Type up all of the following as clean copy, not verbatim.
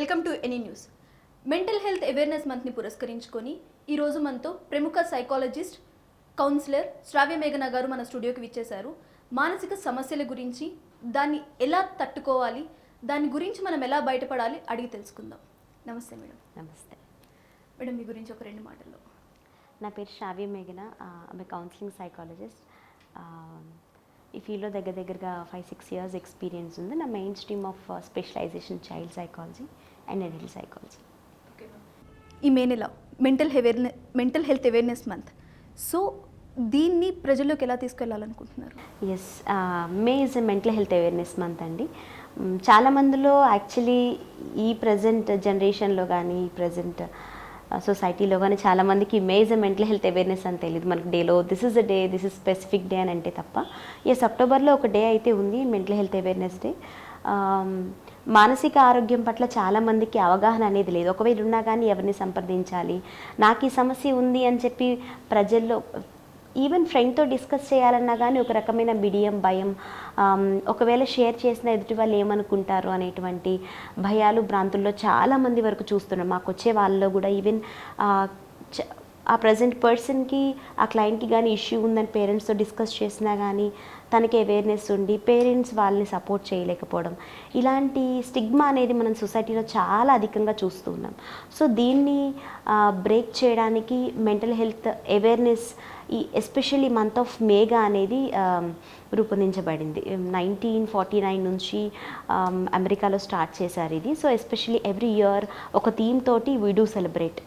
Welcome to any news. Mental health awareness మంత్ని పురస్కరించుకొని ఈరోజు మనతో ప్రముఖ సైకాలజిస్ట్ కౌన్సిలర్ శ్రావ్య మేఘన గారు మన స్టూడియోకి విచ్చేశారు. మానసిక సమస్యల గురించి, దాన్ని ఎలా తట్టుకోవాలి, దాని గురించి మనం ఎలా బయటపడాలి అడిగి తెలుసుకుందాం. నమస్తే మేడం. నమస్తే మేడం, మీ గురించి ఒక 2 మాటల్లో. నా పేరు శ్రావ్య మేఘన. ఆమె కౌన్సిలింగ్ సైకాలజిస్ట్. ఈ ఫీల్డ్లో దగ్గరగా 5-6 ఇయర్స్ ఎక్స్పీరియన్స్ ఉంది. నా main stream of specialization child psychology and adult psychology. ఈ మే నెల mental health awareness month. So దీన్ని ప్రజల్లోకి ఎలా తీసుకెళ్లాలనుకుంటున్నారు? Yes, May is a mental health awareness month అండి. చాలా మందిలో యాక్చువల్లీ ఈ ప్రజెంట్ జనరేషన్లో కానీ ఈ ప్రజెంట్ సొసైటీలో కానీ చాలామందికి May is a mental health awareness అని తెలియదు. మనకి డేలో this is a day, this is specific day అని అంటే తప్ప. ఎస్, అక్టోబర్లో ఒక డే అయితే ఉంది, మెంటల్ హెల్త్ అవేర్నెస్ డే. మానసిక ఆరోగ్యం పట్ల చాలామందికి అవగాహన అనేది లేదు. ఒకవేళ ఉన్నా కానీ ఎవరిని సంప్రదించాలి, నాకు ఈ సమస్య ఉంది అని చెప్పి ప్రజల్లో ఈవెన్ ఫ్రెండ్తో డిస్కస్ చేయాలన్నా కానీ ఒక రకమైన బిడియం, భయం, ఒకవేళ షేర్ చేసిన ఎదుటి వాళ్ళు ఏమనుకుంటారు అనేటువంటి భయాలు, భ్రాంతుల్లో చాలామంది వరకు చూస్తున్నాం. మాకు వచ్చే వాళ్ళలో కూడా ఈవెన్ ఆ ప్రజెంట్ పర్సన్కి, ఆ క్లయింట్కి కానీ ఇష్యూ ఉందని పేరెంట్స్తో డిస్కస్ చేసినా కానీ తనకి అవేర్నెస్ ఉండి పేరెంట్స్ వాళ్ళని సపోర్ట్ చేయలేకపోవడం, ఇలాంటి స్టిగ్మా అనేది మనం సొసైటీలో చాలా అధికంగా చూస్తూ ఉన్నాం. సో దీన్ని బ్రేక్ చేయడానికి మెంటల్ హెల్త్ అవేర్నెస్ ఈ ఎస్పెషల్లీ మంత్ ఆఫ్ మేగా అనేది రూపొందించబడింది. 1949 నుంచి అమెరికాలో స్టార్ట్ చేశారు ఇది. సో ఎస్పెషల్లీ ఎవ్రీ ఇయర్ ఒక థీమ్ తోటి we do celebrate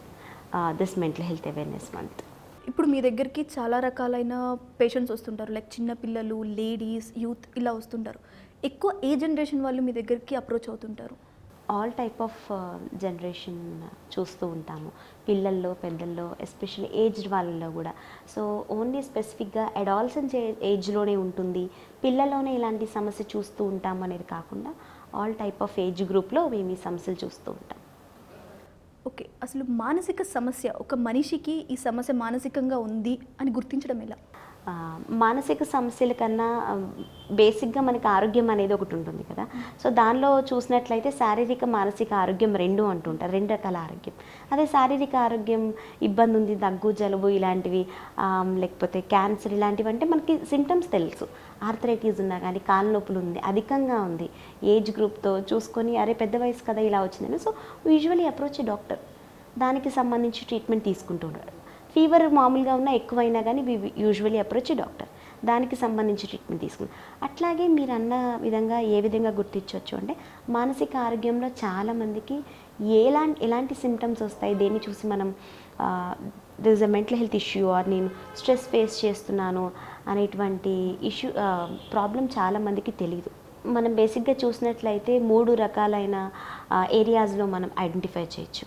this mental health awareness month. ఇప్పుడు మీ దగ్గరికి చాలా రకాలైన పేషెంట్స్ వస్తుంటారు, లైక్ చిన్నపిల్లలు, లేడీస్, యూత్ ఇలా వస్తుంటారు. ఎక్కువ ఏ జనరేషన్ వాళ్ళు మీ దగ్గరికి అప్రోచ్ అవుతుంటారు? ఆల్ టైప్ ఆఫ్ జనరేషన్ చూస్తూ ఉంటాము, పిల్లల్లో, పెద్దల్లో, ఎస్పెషల్లీ ఏజ్డ్ వాళ్ళల్లో కూడా. సో ఓన్లీ స్పెసిఫిక్గా అడాల్సెన్స్ ఏజ్లోనే ఉంటుంది, పిల్లల్లోనే ఇలాంటి సమస్య చూస్తూ ఉంటాము అనేది కాకుండా ఆల్ టైప్ ఆఫ్ ఏజ్ గ్రూప్లో మేము ఈ సమస్యలు చూస్తూ ఉంటాం. ఓకే, అసలు మానసిక సమస్య, ఒక మనిషికి ఈ సమస్య మానసికంగా ఉంది అని గుర్తించడం ఎలా? మానసిక సమస్యల కన్నా బేసిక్గా మనకి ఆరోగ్యం అనేది ఒకటి ఉంటుంది కదా. సో దానిలో చూసినట్లయితే శారీరక, మానసిక ఆరోగ్యం 2 అంటుంటారు, 2 రకాల ఆరోగ్యం. అదే శారీరక ఆరోగ్యం ఇబ్బంది ఉంది, దగ్గు, జలుబు ఇలాంటివి, లేకపోతే క్యాన్సర్ ఇలాంటివి అంటే మనకి సిమ్టమ్స్ తెలుసు. ఆర్థరైటిస్ ఉన్నా కానీ, కాళ్ళ నొప్పులు ఉంది, అధికంగా ఉంది, ఏజ్ గ్రూప్తో చూసుకొని అరే పెద్ద వయసు కదా ఇలా వచ్చిందని, సో యూజువలీ అప్రోచ్ డాక్టర్, దానికి సంబంధించి ట్రీట్మెంట్ తీసుకుంటుంటారు. ఫీవర్ మామూలుగా ఉన్నా ఎక్కువైనా కానీ యూజువలీ అప్రోచ్ డాక్టర్, దానికి సంబంధించి ట్రీట్మెంట్ తీసుకుంటాం. అట్లాగే మీరు అన్న విధంగా ఏ విధంగా గుర్తించవచ్చు అంటే మానసిక ఆరోగ్యంలో చాలామందికి ఎలాంటి సిమ్టమ్స్ వస్తాయి, దేన్ని చూసి మనం this is a mental health issue or నేను స్ట్రెస్ ఫేస్ చేస్తున్నాను అనేటువంటి ఇష్యూ ప్రాబ్లం చాలామందికి తెలియదు. మనం బేసిక్గా చూసినట్లయితే 3 రకాలైన ఏరియాస్లో మనం ఐడెంటిఫై చేయొచ్చు.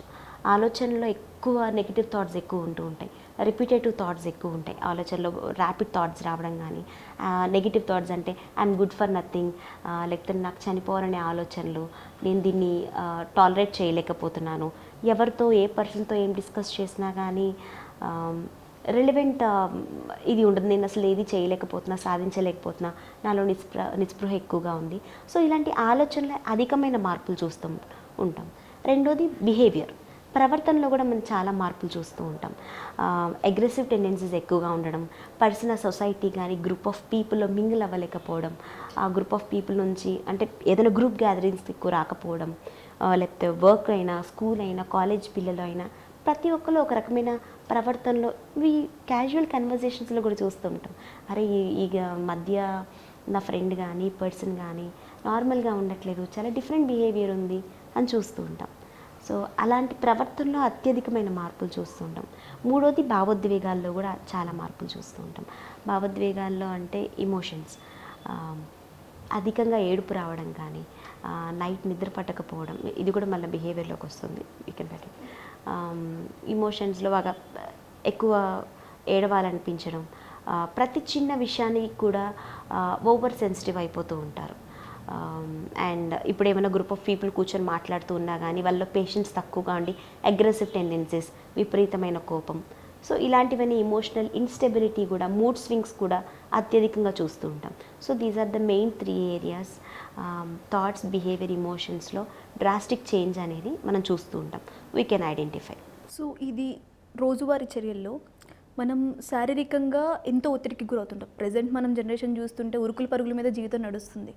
ఆలోచనలో ఎక్కువ నెగిటివ్ థాట్స్ ఎక్కువ ఉంటూ ఉంటాయి, రిపీటేటివ్ థాట్స్ ఎక్కువ ఉంటాయి, ఆలోచనలో ర్యాపిడ్ థాట్స్ రావడం కానీ, నెగిటివ్ థాట్స్ అంటే ఐఎమ్ గుడ్ ఫర్ నథింగ్, లేకపోతే నాకు చనిపోవాలనే ఆలోచనలు, నేను దీన్ని టాలరేట్ చేయలేకపోతున్నాను, ఎవరితో ఏ పర్సన్తో ఏం డిస్కస్ చేసినా కానీ రిలవెంట్ ఇది ఉంటుంది, నేను అసలు ఏది చేయలేకపోతున్నా, సాధించలేకపోతున్నా, నాలో నిస్పృహ ఎక్కువగా ఉంది. సో ఇలాంటి ఆలోచనలు అధికమైన మార్పులు చూస్తూ ఉంటాం. రెండోది బిహేవియర్, ప్రవర్తనలో కూడా మనం చాలా మార్పులు చూస్తూ ఉంటాం. అగ్రెసివ్ టెండెన్సీస్ ఎక్కువగా ఉండడం, పర్సనల్ సొసైటీ కానీ గ్రూప్ ఆఫ్ పీపుల్లో మింగిల్ అవ్వలేకపోవడం, ఆ గ్రూప్ ఆఫ్ పీపుల్ నుంచి అంటే ఏదైనా గ్రూప్ గ్యాదరింగ్స్ ఎక్కువ రాకపోవడం, లేకపోతే వర్క్ అయినా, స్కూల్ అయినా, కాలేజ్ పిల్లలు అయినా ప్రతి ఒక్కరు ఒక రకమైన ప్రవర్తనలో క్యాజువల్ కన్వర్జేషన్స్లో కూడా చూస్తూ ఉంటాం. అరే ఈ మధ్య నా ఫ్రెండ్ కానీ పర్సన్ కానీ నార్మల్గా ఉండట్లేదు, చాలా డిఫరెంట్ బిహేవియర్ ఉంది అని చూస్తూ ఉంటాం. సో అలాంటి ప్రవర్తనలో అత్యధికమైన మార్పులు చూస్తూ ఉంటాం. మూడోది భావోద్వేగాల్లో కూడా చాలా మార్పులు చూస్తూ ఉంటాం. భావోద్వేగాల్లో అంటే ఇమోషన్స్, అధికంగా ఏడుపు రావడం కానీ, నైట్ నిద్ర పట్టకపోవడం, ఇది కూడా మళ్ళీ బిహేవియర్లోకి వస్తుంది. యూ కెన్ బెటర్ ఇమోషన్స్లో బాగా ఎక్కువ ఏడవాలనిపించడం, ప్రతి చిన్న విషయానికి కూడా ఓవర్ సెన్సిటివ్ అయిపోతూ ఉంటారు. అండ్ ఇప్పుడు ఏమైనా గ్రూప్ ఆఫ్ పీపుల్ కూర్చొని మాట్లాడుతూ ఉన్నా కానీ వాళ్ళలో పేషెన్స్ తక్కువగా ఉండి అగ్రెసివ్ టెండెన్సీస్, విపరీతమైన కోపం, సో ఇలాంటివన్నీ ఎమోషనల్ ఇన్స్టెబిలిటీ కూడా, మూడ్ స్వింగ్స్ కూడా అత్యధికంగా చూస్తూ ఉంటాం. So these are the main 3 areas. Thoughts, behaviour, ఎమోషన్స్లో డ్రాస్టిక్ చేంజ్ అనేది మనం చూస్తూ ఉంటాం. We can identify. సో ఇది రోజువారీ చర్యల్లో మనం శారీరకంగా ఎంతో ఒత్తిడికి గురవుతుంటాం. ప్రజెంట్ మనం జనరేషన్ చూస్తుంటే ఉరుకుల పరుగుల మీద జీవితం నడుస్తుంది.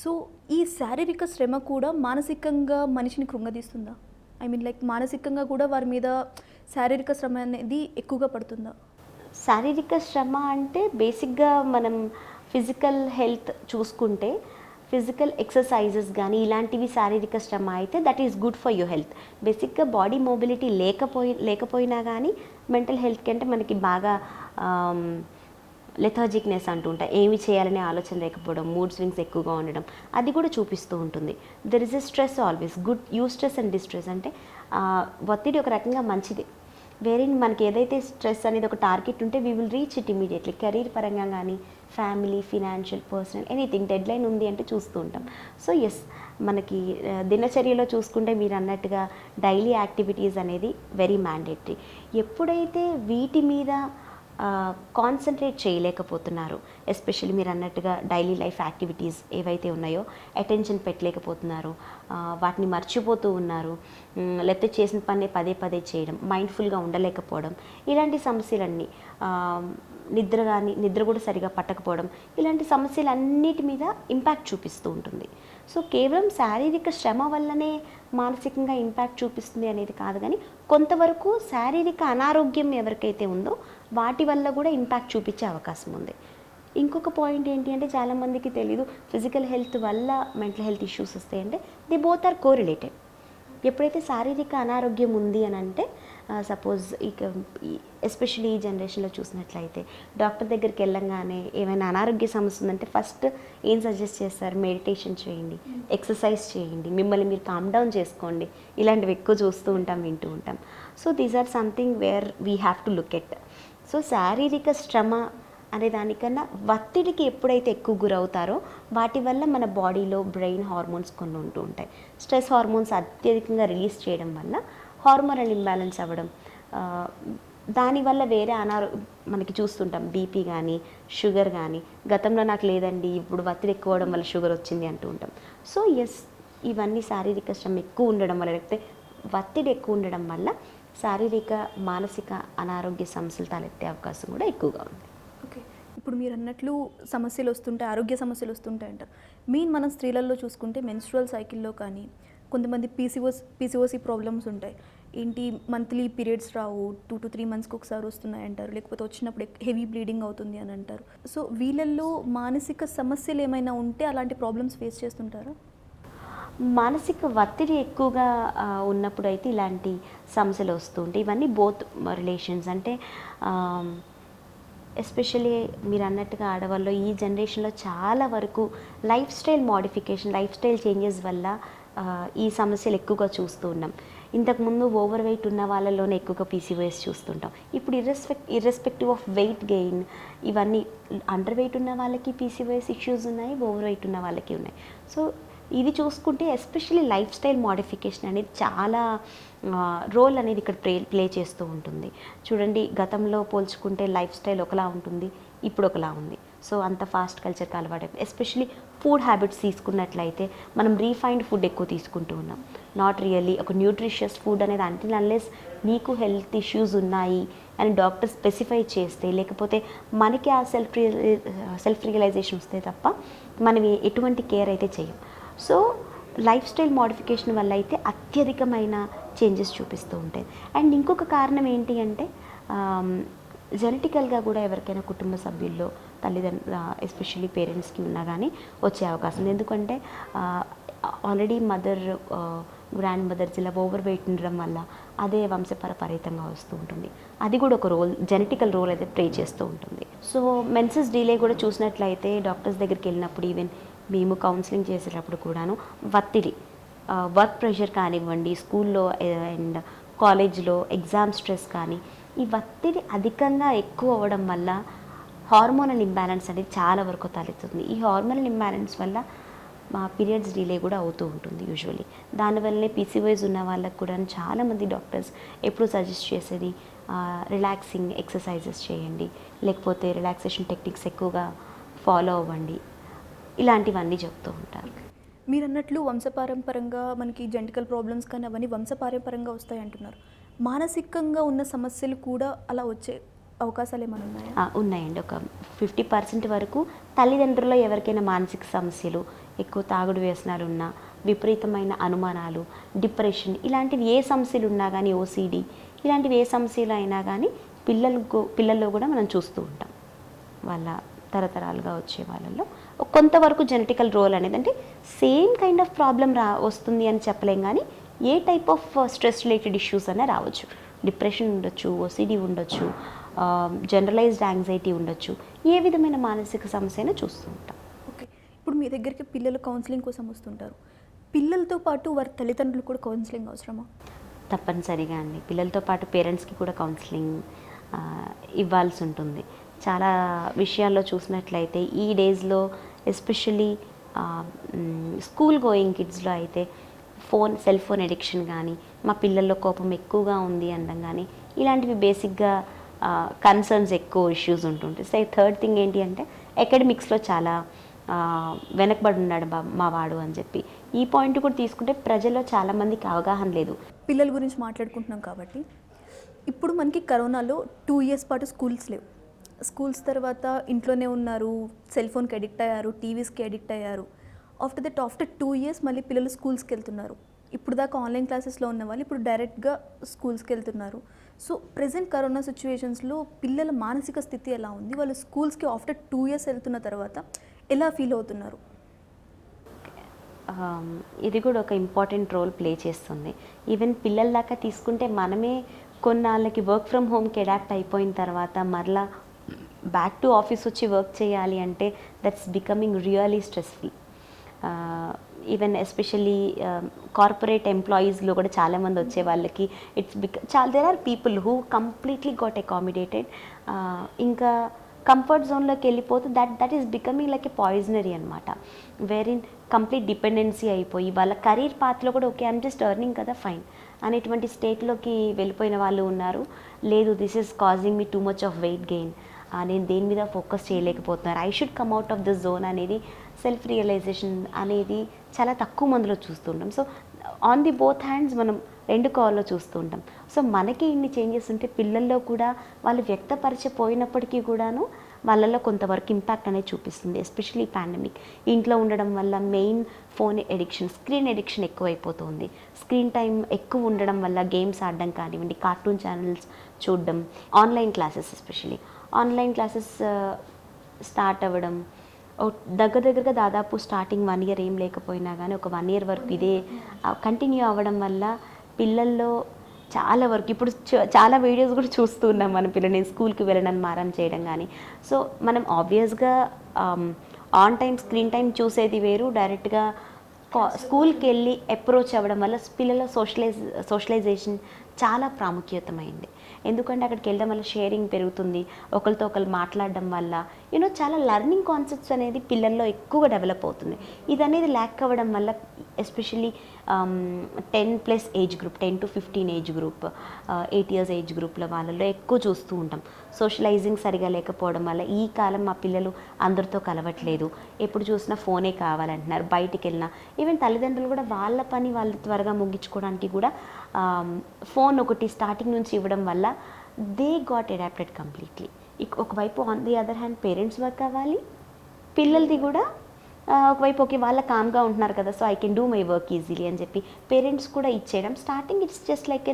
సో ఈ శారీరక శ్రమ కూడా మానసికంగా మనిషిని కృంగదీస్తుందా? ఐ మీన్ లైక్ మానసికంగా కూడా వారి మీద శారీరక శ్రమ అనేది ఎక్కువగా పడుతుందా? శారీరక శ్రమ అంటే బేసిక్గా మనం ఫిజికల్ హెల్త్ చూసుకుంటే ఫిజికల్ ఎక్సర్సైజెస్ కానీ ఇలాంటివి శారీరక శ్రమ అయితే that is good for your health. బేసిక్గా బాడీ మొబిలిటీ లేకపోయినా కానీ మెంటల్ హెల్త్ కంటే మనకి బాగా లెథార్జిక్నెస్ అంటుంటాయి, ఏమి చేయాలనే ఆలోచన లేకపోవడం, మూడ్ స్వింగ్స్ ఎక్కువగా ఉండడం, అది కూడా చూపిస్తూ ఉంటుంది. There is a stress always. Good eustress and distress అంటే ఒత్తిడి ఒక రకంగా మంచిది. వేరే మనకి ఏదైతే స్ట్రెస్ అనేది ఒక టార్గెట్ ఉంటే we will reach it immediately. Career పరంగా కానీ family, financial, personal, anything dead line ఉంది అంటే చూస్తూ ఉంటాం. సో ఎస్, మనకి దినచర్యలో చూసుకుంటే మీరు అన్నట్టుగా డైలీ యాక్టివిటీస్ అనేది వెరీ మ్యాండేటరీ. ఎప్పుడైతే వీటి మీద కాన్సన్ట్రేట్ చేయలేకపోతున్నారు, ఎస్పెషల్లీ మీరు అన్నట్టుగా డైలీ లైఫ్ యాక్టివిటీస్ ఏవైతే ఉన్నాయో అటెన్షన్ పెట్టలేకపోతున్నారు, వాటిని మర్చిపోతూ ఉన్నారు, లేకపోతే చేసిన పని పదే పదే చేయడం, మైండ్ఫుల్గా ఉండలేకపోవడం, ఇలాంటి సమస్యలన్నీ, నిద్ర కూడా సరిగా పట్టకపోవడం, ఇలాంటి సమస్యలన్నిటి మీద ఇంపాక్ట్ చూపిస్తూ ఉంటుంది. సో కేవలం శారీరక శ్రమ వల్లనే మానసికంగా ఇంపాక్ట్ చూపిస్తుంది అనేది కాదు, కానీ కొంతవరకు శారీరక అనారోగ్యం ఎవరికైతే ఉందో వాటి వల్ల కూడా ఇంపాక్ట్ చూపించే అవకాశం ఉంది. ఇంకొక పాయింట్ ఏంటి అంటే చాలామందికి తెలీదు, ఫిజికల్ హెల్త్ వల్ల మెంటల్ హెల్త్ ఇష్యూస్ వస్తాయంటే ది బోత్ ఆర్ కోరిలేటెడ్. ఎప్పుడైతే శారీరక అనారోగ్యం ఉంది అని అంటే సపోజ్ ఇక ఎస్పెషల్లీ ఈ జనరేషన్లో చూసినట్లయితే డాక్టర్ దగ్గరికి వెళ్ళంగానే ఏమైనా అనారోగ్య సమస్య ఉందంటే ఫస్ట్ ఏం సజెస్ట్ చేస్తారు? మెడిటేషన్ చేయండి, ఎక్సర్సైజ్ చేయండి, మిమ్మల్ని మీరు కామ్ డౌన్ చేసుకోండి, ఇలాంటివి ఎక్కువ చూస్తూ ఉంటాం, వింటూ ఉంటాం. So these or something where we have to look at. So శారీరక శ్రమ అనే దానికన్నా ఒత్తిడికి ఎప్పుడైతే ఎక్కువ గురవుతారో వాటి వల్ల మన బాడీలో బ్రెయిన్ హార్మోన్స్ కొన్ని ఉంటూ ఉంటాయి. స్ట్రెస్ హార్మోన్స్ అత్యధికంగా రిలీజ్ చేయడం వల్ల హార్మోనల్ ఇంబ్యాలెన్స్ అవ్వడం, దానివల్ల వేరే మనకి చూస్తుంటాం, బీపీ కానీ షుగర్ కానీ, గతంలో నాకు లేదండి ఇప్పుడు ఒత్తిడి ఎక్కువ అవడం వల్ల షుగర్ వచ్చింది అంటూ ఉంటాం. సో ఎస్, ఇవన్నీ శారీరక శ్రమ ఎక్కువ ఉండడం వల్ల, లేకపోతే ఒత్తిడి ఎక్కువ ఉండడం వల్ల శారీరక మానసిక అనారోగ్య సమస్యలు తలెత్తే అవకాశం కూడా ఎక్కువగా ఉంది. ఓకే, ఇప్పుడు మీరు అన్నట్లు సమస్యలు వస్తుంటాయి, ఆరోగ్య సమస్యలు వస్తుంటాయి అంటారు. మనం స్త్రీలలో చూసుకుంటే మెన్స్ట్రువల్ సైకిల్లో కానీ కొంతమంది పీసీఓసి ప్రాబ్లమ్స్ ఉంటాయి. ఏంటి, మంత్లీ పీరియడ్స్ రావు, 2 to 3 monthsకి ఒకసారి వస్తున్నాయి అంటారు, లేకపోతే వచ్చినప్పుడు హెవీ బ్లీడింగ్ అవుతుంది అని అంటారు. సో వీళ్ళల్లో మానసిక సమస్యలు ఏమైనా ఉంటే అలాంటి ప్రాబ్లమ్స్ ఫేస్ చేస్తుంటారా? మానసిక ఒత్తిడి ఎక్కువగా ఉన్నప్పుడు అయితే ఇలాంటి సమస్యలు వస్తూ ఉంటాయి. ఇవన్నీ బోత్ రిలేషన్స్ అంటే ఎస్పెషల్లీ మీరు అన్నట్టుగా ఆడవాళ్ళు ఈ జనరేషన్లో చాలా వరకు లైఫ్ స్టైల్ చేంజెస్ వల్ల ఈ సమస్యలు ఎక్కువగా చూస్తూ ఉన్నాం. ఇంతకుముందు ఓవర్ వెయిట్ ఉన్న వాళ్ళలోనే ఎక్కువగా పీసీఓఎస్ చూస్తుంటాం. ఇప్పుడు ఇర్రెస్పెక్టివ్ ఆఫ్ వెయిట్ గెయిన్, ఇవన్నీ అండర్ వెయిట్ ఉన్న వాళ్ళకి పీసీఓఎస్ ఇష్యూస్ ఉన్నాయి, ఓవర్ వెయిట్ ఉన్న వాళ్ళకి ఉన్నాయి. సో ఇది చూసుకుంటే ఎస్పెషల్లీ లైఫ్ స్టైల్ మోడిఫికేషన్ అనేది చాలా రోల్ అనేది ఇక్కడ ప్లే చేస్తూ ఉంటుంది. చూడండి, గతంలో పోల్చుకుంటే లైఫ్ స్టైల్ ఒకలా ఉంటుంది, ఇప్పుడు ఒకలా ఉంది. సో అంత ఫాస్ట్ కల్చర్కి అలవాటు, ఎస్పెషల్లీ ఫుడ్ హ్యాబిట్స్ తీసుకున్నట్లయితే మనం రీఫైన్డ్ ఫుడ్ ఎక్కువ తీసుకుంటూ ఉన్నాం. నాట్ రియల్లీ ఒక న్యూట్రిషియస్ ఫుడ్ అనేది అంటిల్ అన్లెస్ నీకు హెల్త్ ఇష్యూస్ ఉన్నాయి అని డాక్టర్ స్పెసిఫై చేస్తే, లేకపోతే మనకి ఆ సెల్ఫ్ రియలైజేషన్ వస్తే తప్ప మనం ఎటువంటి కేర్ అయితే చేయం. సో లైఫ్ స్టైల్ మోడిఫికేషన్ వల్ల అయితే అత్యధికమైన చేంజెస్ చూపిస్తూ ఉంటాయి. అండ్ ఇంకొక కారణం ఏంటి అంటే జెనెటికల్గా కూడా ఎవరికైనా కుటుంబ సభ్యుల్లో ఎస్పెషల్లీ పేరెంట్స్కి ఉన్నా కానీ వచ్చే అవకాశం ఉంది. ఎందుకంటే ఆల్రెడీ గ్రాండ్ మదర్స్ ఇలా ఓవర్ వెయిట్ ఉండడం వల్ల అదే వంశపరపరితంగా వస్తూ ఉంటుంది. అది కూడా ఒక జెనెటికల్ రోల్ అయితే ప్లే చేస్తూ ఉంటుంది. సో మెన్సెస్ డిలే కూడా చూసినట్లయితే డాక్టర్స్ దగ్గరికి వెళ్ళినప్పుడు, ఈవెన్ మేము కౌన్సిలింగ్ చేసేటప్పుడు కూడాను ఒత్తిడి, వర్క్ ప్రెషర్ కానివ్వండి, స్కూల్లో అండ్ కాలేజ్లో ఎగ్జామ్ స్ట్రెస్ కానీ, ఈ ఒత్తిడి అధికంగా ఎక్కువ అవ్వడం వల్ల హార్మోనల్ ఇంబ్యాలెన్స్ అనేది చాలా వరకు తలెత్తుతుంది. ఈ హార్మోనల్ ఇంబ్యాలెన్స్ వల్ల మా పీరియడ్స్ డిలే కూడా అవుతూ ఉంటుంది యూజువల్లీ. దానివల్లనే పీసీఓఎస్ ఉన్న వాళ్ళకు కూడా చాలామంది డాక్టర్స్ ఎప్పుడు సజెస్ట్ చేసేది రిలాక్సింగ్ ఎక్సర్సైజెస్ చేయండి, లేకపోతే రిలాక్సేషన్ టెక్నిక్స్ ఎక్కువగా ఫాలో అవ్వండి, ఇలాంటివన్నీ చెప్తూ ఉంటారు. మీరు అన్నట్లు వంశపారంపరంగా మనకి జెంటికల్ ప్రాబ్లమ్స్ కానీ అవన్నీ వంశపారంపరంగా వస్తాయి అంటున్నారు. మానసికంగా ఉన్న సమస్యలు కూడా అలా వచ్చే అవకాశాలు ఏమైనా ఉన్నాయా? ఉన్నాయండి. ఒక 50% వరకు తల్లిదండ్రుల్లో ఎవరికైనా మానసిక సమస్యలు, ఎక్కువ తాగుడు వ్యసనాలు ఉన్నా, విపరీతమైన అనుమానాలు, డిప్రెషన్, ఇలాంటివి ఏ సమస్యలు ఉన్నా కానీ, ఓసీడీ, ఇలాంటివి ఏ సమస్యలు అయినా కానీ పిల్లల్లో కూడా మనం చూస్తూ ఉంటాం. వాళ్ళ తరతరాలుగా వచ్చే వాళ్ళల్లో కొంతవరకు జెనెటికల్ రోల్ అనేది, అంటే సేమ్ కైండ్ ఆఫ్ ప్రాబ్లం వస్తుంది అని చెప్పలేం, కానీ a type of stress related issues అనే రావచ్చు. డిప్రెషన్ ఉండొచ్చు, ఓసీడీ ఉండొచ్చు, జనరలైజ్డ్ యాంగ్జైటీ ఉండొచ్చు, ఏ విధమైన మానసిక సమస్య అయినా చూస్తూ ఉంటాం. ఓకే, ఇప్పుడు మీ దగ్గరికి పిల్లలు కౌన్సిలింగ్ కోసం వస్తుంటారు. పిల్లలతో పాటు వారి తల్లిదండ్రులు కూడా కౌన్సిలింగ్ అవసరమా? తప్పనిసరిగా అండి. పిల్లలతో పాటు పేరెంట్స్కి కూడా కౌన్సిలింగ్ ఇవ్వాల్సి ఉంటుంది. చాలా విషయాల్లో చూసినట్లయితే ఈ డేస్లో ఎస్పెషల్లీ స్కూల్ గోయింగ్ కిడ్స్లో అయితే సెల్ ఫోన్ ఎడిక్షన్ కానీ, మా పిల్లల్లో కోపం ఎక్కువగా ఉంది అనడం కానీ, ఇలాంటివి బేసిక్గా కన్సర్న్స్ ఎక్కువ ఇష్యూస్ ఉంటుంటాయి. సో థర్డ్ థింగ్ ఏంటి అంటే అకాడమిక్స్లో చాలా వెనకబడి ఉన్నాడు మా వాడు అని చెప్పి ఈ పాయింట్ కూడా తీసుకుంటే ప్రజల్లో చాలామందికి అవగాహన లేదు. పిల్లల గురించి మాట్లాడుకుంటున్నాం కాబట్టి ఇప్పుడు మనకి కరోనాలో 2 years పాటు స్కూల్స్ లేవు. స్కూల్స్ తర్వాత ఇంట్లోనే ఉన్నారు, సెల్ ఫోన్కి అడిక్ట్ అయ్యారు, టీవీస్కి అడిక్ట్ అయ్యారు. ఆఫ్టర్ 2 years మళ్ళీ పిల్లలు స్కూల్స్కి వెళ్తున్నారు. ఇప్పుడు దాకా ఆన్లైన్ క్లాసెస్లో ఉన్న వాళ్ళు ఇప్పుడు డైరెక్ట్గా స్కూల్స్కి వెళ్తున్నారు. సో ప్రెజెంట్ కరోనా సిచ్యువేషన్స్లో పిల్లల మానసిక స్థితి ఎలా ఉంది? వాళ్ళు స్కూల్స్కి ఆఫ్టర్ 2 years వెళ్తున్న తర్వాత ఎలా ఫీల్ అవుతున్నారు? ఇది కూడా ఒక ఇంపార్టెంట్ రోల్ ప్లే చేస్తుంది. ఈవెన్ పిల్లల దాకా తీసుకుంటే మనమే కొన్నాళ్ళకి వర్క్ ఫ్రమ్ హోమ్కి అడాప్ట్ అయిపోయిన తర్వాత మరలా బ్యాక్ టు ఆఫీస్ వచ్చి వర్క్ చేయాలి అంటే that's becoming really stressful. Even especially corporate ఎంప్లాయీస్లో కూడా చాలామంది వచ్చే వాళ్ళకి there are people who completely got accommodated. ఇంకా కంఫర్ట్ జోన్లోకి వెళ్ళిపోతే that is becoming like a poisonary అనమాట. వేరిన్ కంప్లీట్ డిపెండెన్సీ అయిపోయి వాళ్ళ కెరీర్ పాత్లో కూడా ఓకే ఐమ్ జస్ట్ ఎర్నింగ్ కదా ఫైన్ అనేటువంటి స్టేట్లోకి వెళ్ళిపోయిన వాళ్ళు ఉన్నారు. లేదు, this is causing me too much of weight gain, నేను దేని మీద ఫోకస్ చేయలేకపోతున్నారు, I should come out of this zone అనేది సెల్ఫ్ రియలైజేషన్ అనేది చాలా తక్కువ మందిలో చూస్తుంటాం. So on the both hands మనం 2 కాల్లో చూస్తూ ఉంటాం. సో మనకి ఇన్ని చేంజెస్ ఉంటే పిల్లల్లో కూడా వాళ్ళు వ్యక్తపరచపోయినప్పటికీ కూడాను వాళ్ళల్లో కొంతవరకు ఇంపాక్ట్ అనేది చూపిస్తుంది. ఎస్పెషల్లీ పాండమిక్ ఇంట్లో ఉండడం వల్ల main phone addiction, screen addiction ఎక్కువైపోతుంది. స్క్రీన్ టైం ఎక్కువ ఉండడం వల్ల గేమ్స్ ఆడడం కానివ్వండి, కార్టూన్ ఛానల్స్ చూడడం, online classes especially online classes start అవ్వడం, దగ్గరగా దాదాపు స్టార్టింగ్ 1 year ఏం లేకపోయినా కానీ ఒక 1 year వరకు ఇదే కంటిన్యూ అవ్వడం వల్ల పిల్లల్లో చాలా వరకు ఇప్పుడు చాలా వీడియోస్ కూడా చూస్తూ ఉన్నాం మన పిల్లలు. నేను స్కూల్కి వెళ్ళడం మారం చేయడం కానీ. సో మనం ఆబ్వియస్గా ఆన్ టైం స్క్రీన్ టైం చూసేది వేరు, డైరెక్ట్గా స్కూల్కి వెళ్ళి అప్రోచ్ అవ్వడం వల్ల పిల్లల సోషలైజేషన్ చాలా ప్రాముఖ్యతమైంది. ఎందుకంటే అక్కడికి వెళ్ళడం వల్ల షేరింగ్ పెరుగుతుంది, ఒకరితో ఒకరు మాట్లాడడం వల్ల చాలా లర్నింగ్ కాన్సెప్ట్స్ అనేది పిల్లల్లో ఎక్కువగా డెవలప్ అవుతుంది. ఇది అనేది ల్యాక్ అవ్వడం వల్ల especially 10+ age group, 10 to 15 age group, 8 years age గ్రూప్ల వాళ్ళలో ఎక్కువ చూస్తూ ఉంటాం. సోషలైజింగ్ సరిగా లేకపోవడం వల్ల ఈ కాలం మా పిల్లలు అందరితో కలవట్లేదు, ఎప్పుడు చూసినా ఫోనే కావాలంటున్నారు. బయటికి వెళ్ళినా ఈవెన్ తల్లిదండ్రులు కూడా వాళ్ళ పని వాళ్ళు త్వరగా ముగించుకోవడానికి కూడా ఫోన్ ఒకటి స్టార్టింగ్ నుంచి ఇవ్వడం వల్ల దే గాట్ అడాప్టెడ్ కంప్లీట్లీ. ఒకవైపు on the other hand parents work అవ్వాలి, పిల్లలది కూడా ఒకవైపు ఓకే వాళ్ళ కామ్గా ఉంటున్నారు కదా, so I can do my work easily అని చెప్పి పేరెంట్స్ కూడా ఇచ్చేయడం. Starting it's just like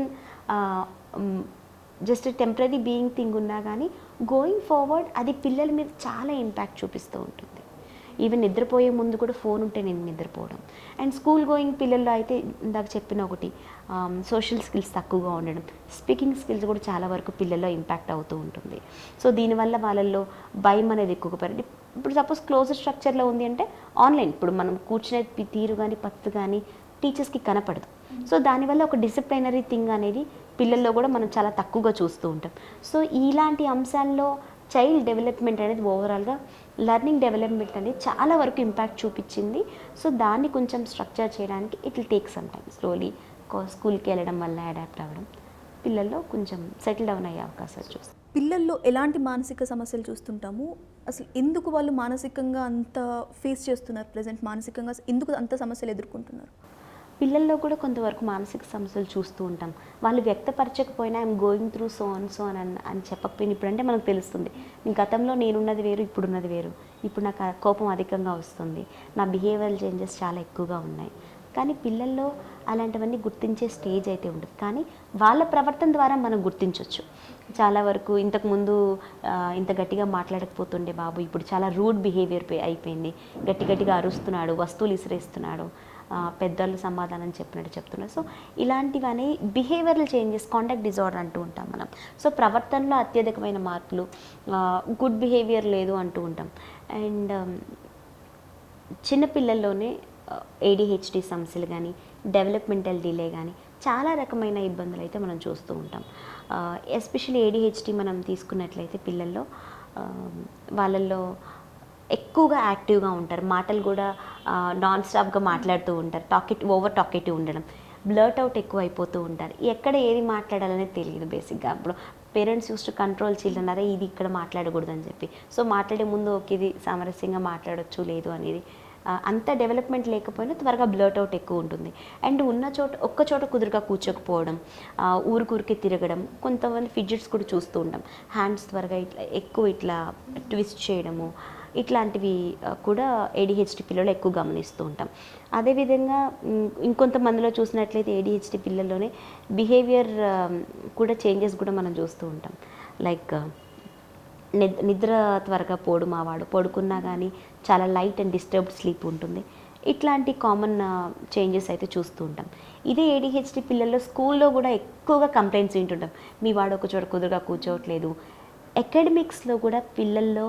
just temporary being thing ఉన్నా కానీ గోయింగ్ ఫార్వర్డ్ అది పిల్లల మీద చాలా ఇంపాక్ట్ చూపిస్తూ ఉంటుంది. ఈవెన్ నిద్రపోయే ముందు కూడా ఫోన్ ఉంటే నేను నిద్రపోవడం. అండ్ స్కూల్ గోయింగ్ పిల్లల్లో అయితే ఇందాక చెప్పిన ఒకటి సోషల్ స్కిల్స్ తక్కువగా ఉండడం, స్పీకింగ్ స్కిల్స్ కూడా చాలా వరకు పిల్లల్లో ఇంపాక్ట్ అవుతూ ఉంటుంది. సో దీనివల్ల వాళ్ళల్లో భయం అనేది ఎక్కువగా పెరిగి, ఇప్పుడు సపోజ్ క్లోజ్డ్ స్ట్రక్చర్లో ఉంది అంటే ఆన్లైన్ ఇప్పుడు మనం కూర్చునే తీరు కానీ పత్తు కానీ టీచర్స్కి కనపడదు. సో దానివల్ల ఒక డిసిప్లైనరీ థింగ్ అనేది పిల్లల్లో కూడా మనం చాలా తక్కువగా చూస్తూ ఉంటాం. సో ఇలాంటి అంశాల్లో చైల్డ్ డెవలప్మెంట్ అనేది ఓవరాల్గా లెర్నింగ్ డెవలప్మెంట్ అనేది చాలా వరకు ఇంపాక్ట్ చూపించింది. సో దాన్ని కొంచెం స్ట్రక్చర్ చేయడానికి it will take some time. Slowly స్కూల్కి వెళ్ళడం వల్ల అడాప్ట్ అవ్వడం, పిల్లల్లో కొంచెం సెటిల్ డౌన్ అయ్యే అవకాశాలు చూస్తాం. పిల్లల్లో ఎలాంటి మానసిక సమస్యలు చూస్తుంటాము? అసలు ఎందుకు వాళ్ళు మానసికంగా అంత ఫేస్ చేస్తున్నారు? ప్రజెంట్ మానసికంగా ఎందుకు అంత సమస్యలు ఎదుర్కొంటున్నారు? పిల్లల్లో కూడా కొంతవరకు మానసిక సమస్యలు చూస్తూ ఉంటాం. వాళ్ళు వ్యక్తపరచకపోయినా ఐఎమ్ గోయింగ్ త్రూ సో అని చెప్పకపోయినా, ఇప్పుడంటే మనకు తెలుస్తుంది. గతంలో నేనున్నది వేరు, ఇప్పుడున్నది వేరు. ఇప్పుడు నాకు కోపం అధికంగా వస్తుంది, నా బిహేవియరల్ చేంజెస్ చాలా ఎక్కువగా ఉన్నాయి. కానీ పిల్లల్లో అలాంటివన్నీ గుర్తించే స్టేజ్ అయితే ఉండదు. కానీ వాళ్ళ ప్రవర్తన ద్వారా మనం గుర్తించవచ్చు. చాలా వరకు ఇంతకుముందు ఇంత గట్టిగా మాట్లాడకపోతుండే బాబు ఇప్పుడు చాలా రూడ్ బిహేవియర్ అయిపోయింది, గట్టిగా అరుస్తున్నాడు, వస్తువులు ఇసిరేస్తున్నాడు, పెద్దలు సమాధానం చెప్పినట్టు చెప్తున్నారు. సో ఇలాంటివన్నీ బిహేవియరల్ చేంజెస్, కాండక్ట్ డిజార్డర్ అంటూ ఉంటాం మనం. సో ప్రవర్తనలో అత్యధికమైన మార్పులు, గుడ్ బిహేవియర్ లేదు అంటూ ఉంటాం. అండ్ చిన్నపిల్లల్లోనే ADHD సమస్యలు కానీ, డెవలప్మెంటల్ డిలే కానీ, చాలా రకమైన ఇబ్బందులు అయితే మనం చూస్తూ ఉంటాం. ఎస్పెషల్లీ ADHD మనం తీసుకున్నట్లయితే పిల్లల్లో వాళ్ళల్లో ఎక్కువగా యాక్టివ్గా ఉంటారు, మాటలు కూడా నాన్ స్టాప్గా మాట్లాడుతూ ఉంటారు, ఓవర్ టాకెటివ్ ఉండడం, బ్లర్ట్ అవుట్ ఎక్కువ అయిపోతూ ఉంటారు. ఎక్కడ ఏది మాట్లాడాలనేది తెలియదు బేసిక్గా. అప్పుడు parents used to control children, అరే ఇది ఇక్కడ మాట్లాడకూడదు అని చెప్పి. సో మాట్లాడే ముందు ఓకే ఇది సామరస్యంగా మాట్లాడొచ్చు లేదు అనేది, అంత డెవలప్మెంట్ లేకపోయినా త్వరగా బ్లర్ట్ అవుట్ ఎక్కువ ఉంటుంది. అండ్ ఉన్న చోట ఒక్క చోట కుదురుగా కూర్చోకపోవడం, ఊరికూరికి తిరగడం, కొంతమంది ఫిడ్జెట్స్ కూడా చూస్తూ ఉంటాం, హ్యాండ్స్ త్వరగా ఇట్లా ట్విస్ట్ చేయడము, ఇట్లాంటివి కూడా ADHD పిల్లలు ఎక్కువ గమనిస్తూ ఉంటాం. అదేవిధంగా ఇంకొంతమందిలో చూసినట్లయితే ADHD పిల్లల్లోనే బిహేవియర్ కూడా చేంజెస్ కూడా మనం చూస్తూ ఉంటాం. లైక్ నిద్ర త్వరగా పోడు, మావాడు పడుకున్నా కానీ చాలా లైట్ అండ్ డిస్టర్బ్డ్ స్లీప్ ఉంటుంది. ఇట్లాంటి కామన్ చేంజెస్ అయితే చూస్తూ ఉంటాం. ఇదే ADHD పిల్లల్లో స్కూల్లో కూడా ఎక్కువగా కంప్లైంట్స్ వింటుంటాం, మీ వాడు ఒక చోట కుదురుగా కూర్చోవట్లేదు. అకాడమిక్స్లో కూడా పిల్లల్లో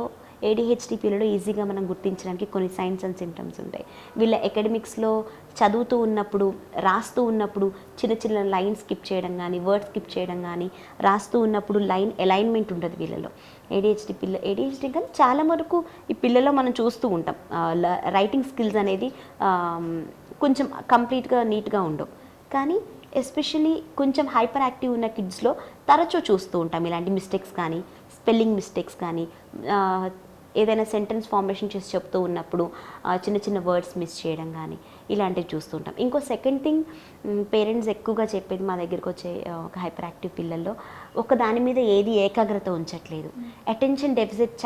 ADHD పిల్లలు ఈజీగా మనం గుర్తించడానికి కొన్ని సైన్స్ అండ్ సిమ్టమ్స్ ఉంటాయి. వీళ్ళ అకాడమిక్స్లో చదువుతూ ఉన్నప్పుడు, రాస్తూ ఉన్నప్పుడు చిన్న లైన్ స్కిప్ చేయడం కానీ, వర్డ్ స్కిప్ చేయడం కానీ, రాస్తూ ఉన్నప్పుడు లైన్ అలైన్మెంట్ ఉండదు వీళ్ళలో. ADHD కానీ చాలా వరకు ఈ పిల్లల్లో మనం చూస్తూ ఉంటాం. రైటింగ్ స్కిల్స్ అనేది కొంచెం కంప్లీట్గా నీట్గా ఉండవు. కానీ ఎస్పెషల్లీ కొంచెం హైపర్ యాక్టివ్ ఉన్న కిడ్స్లో తరచూ చూస్తూ ఉంటాం ఇలాంటి మిస్టేక్స్ కానీ, స్పెల్లింగ్ మిస్టేక్స్ కానీ, ఏదైనా సెంటెన్స్ ఫార్మేషన్ చేసి చెప్తూ ఉన్నప్పుడు చిన్న వర్డ్స్ మిస్ చేయడం కానీ ఇలాంటివి చూస్తుంటాం. ఇంకో సెకండ్ థింగ్, పేరెంట్స్ ఎక్కువగా చెప్పేది మా దగ్గరికి వచ్చే ఒక హైపర్ యాక్టివ్ పిల్లల్లో ఒక దాని మీద ఏది ఏకాగ్రత ఉంచట్లేదు. అటెన్షన్ డెఫిసిట్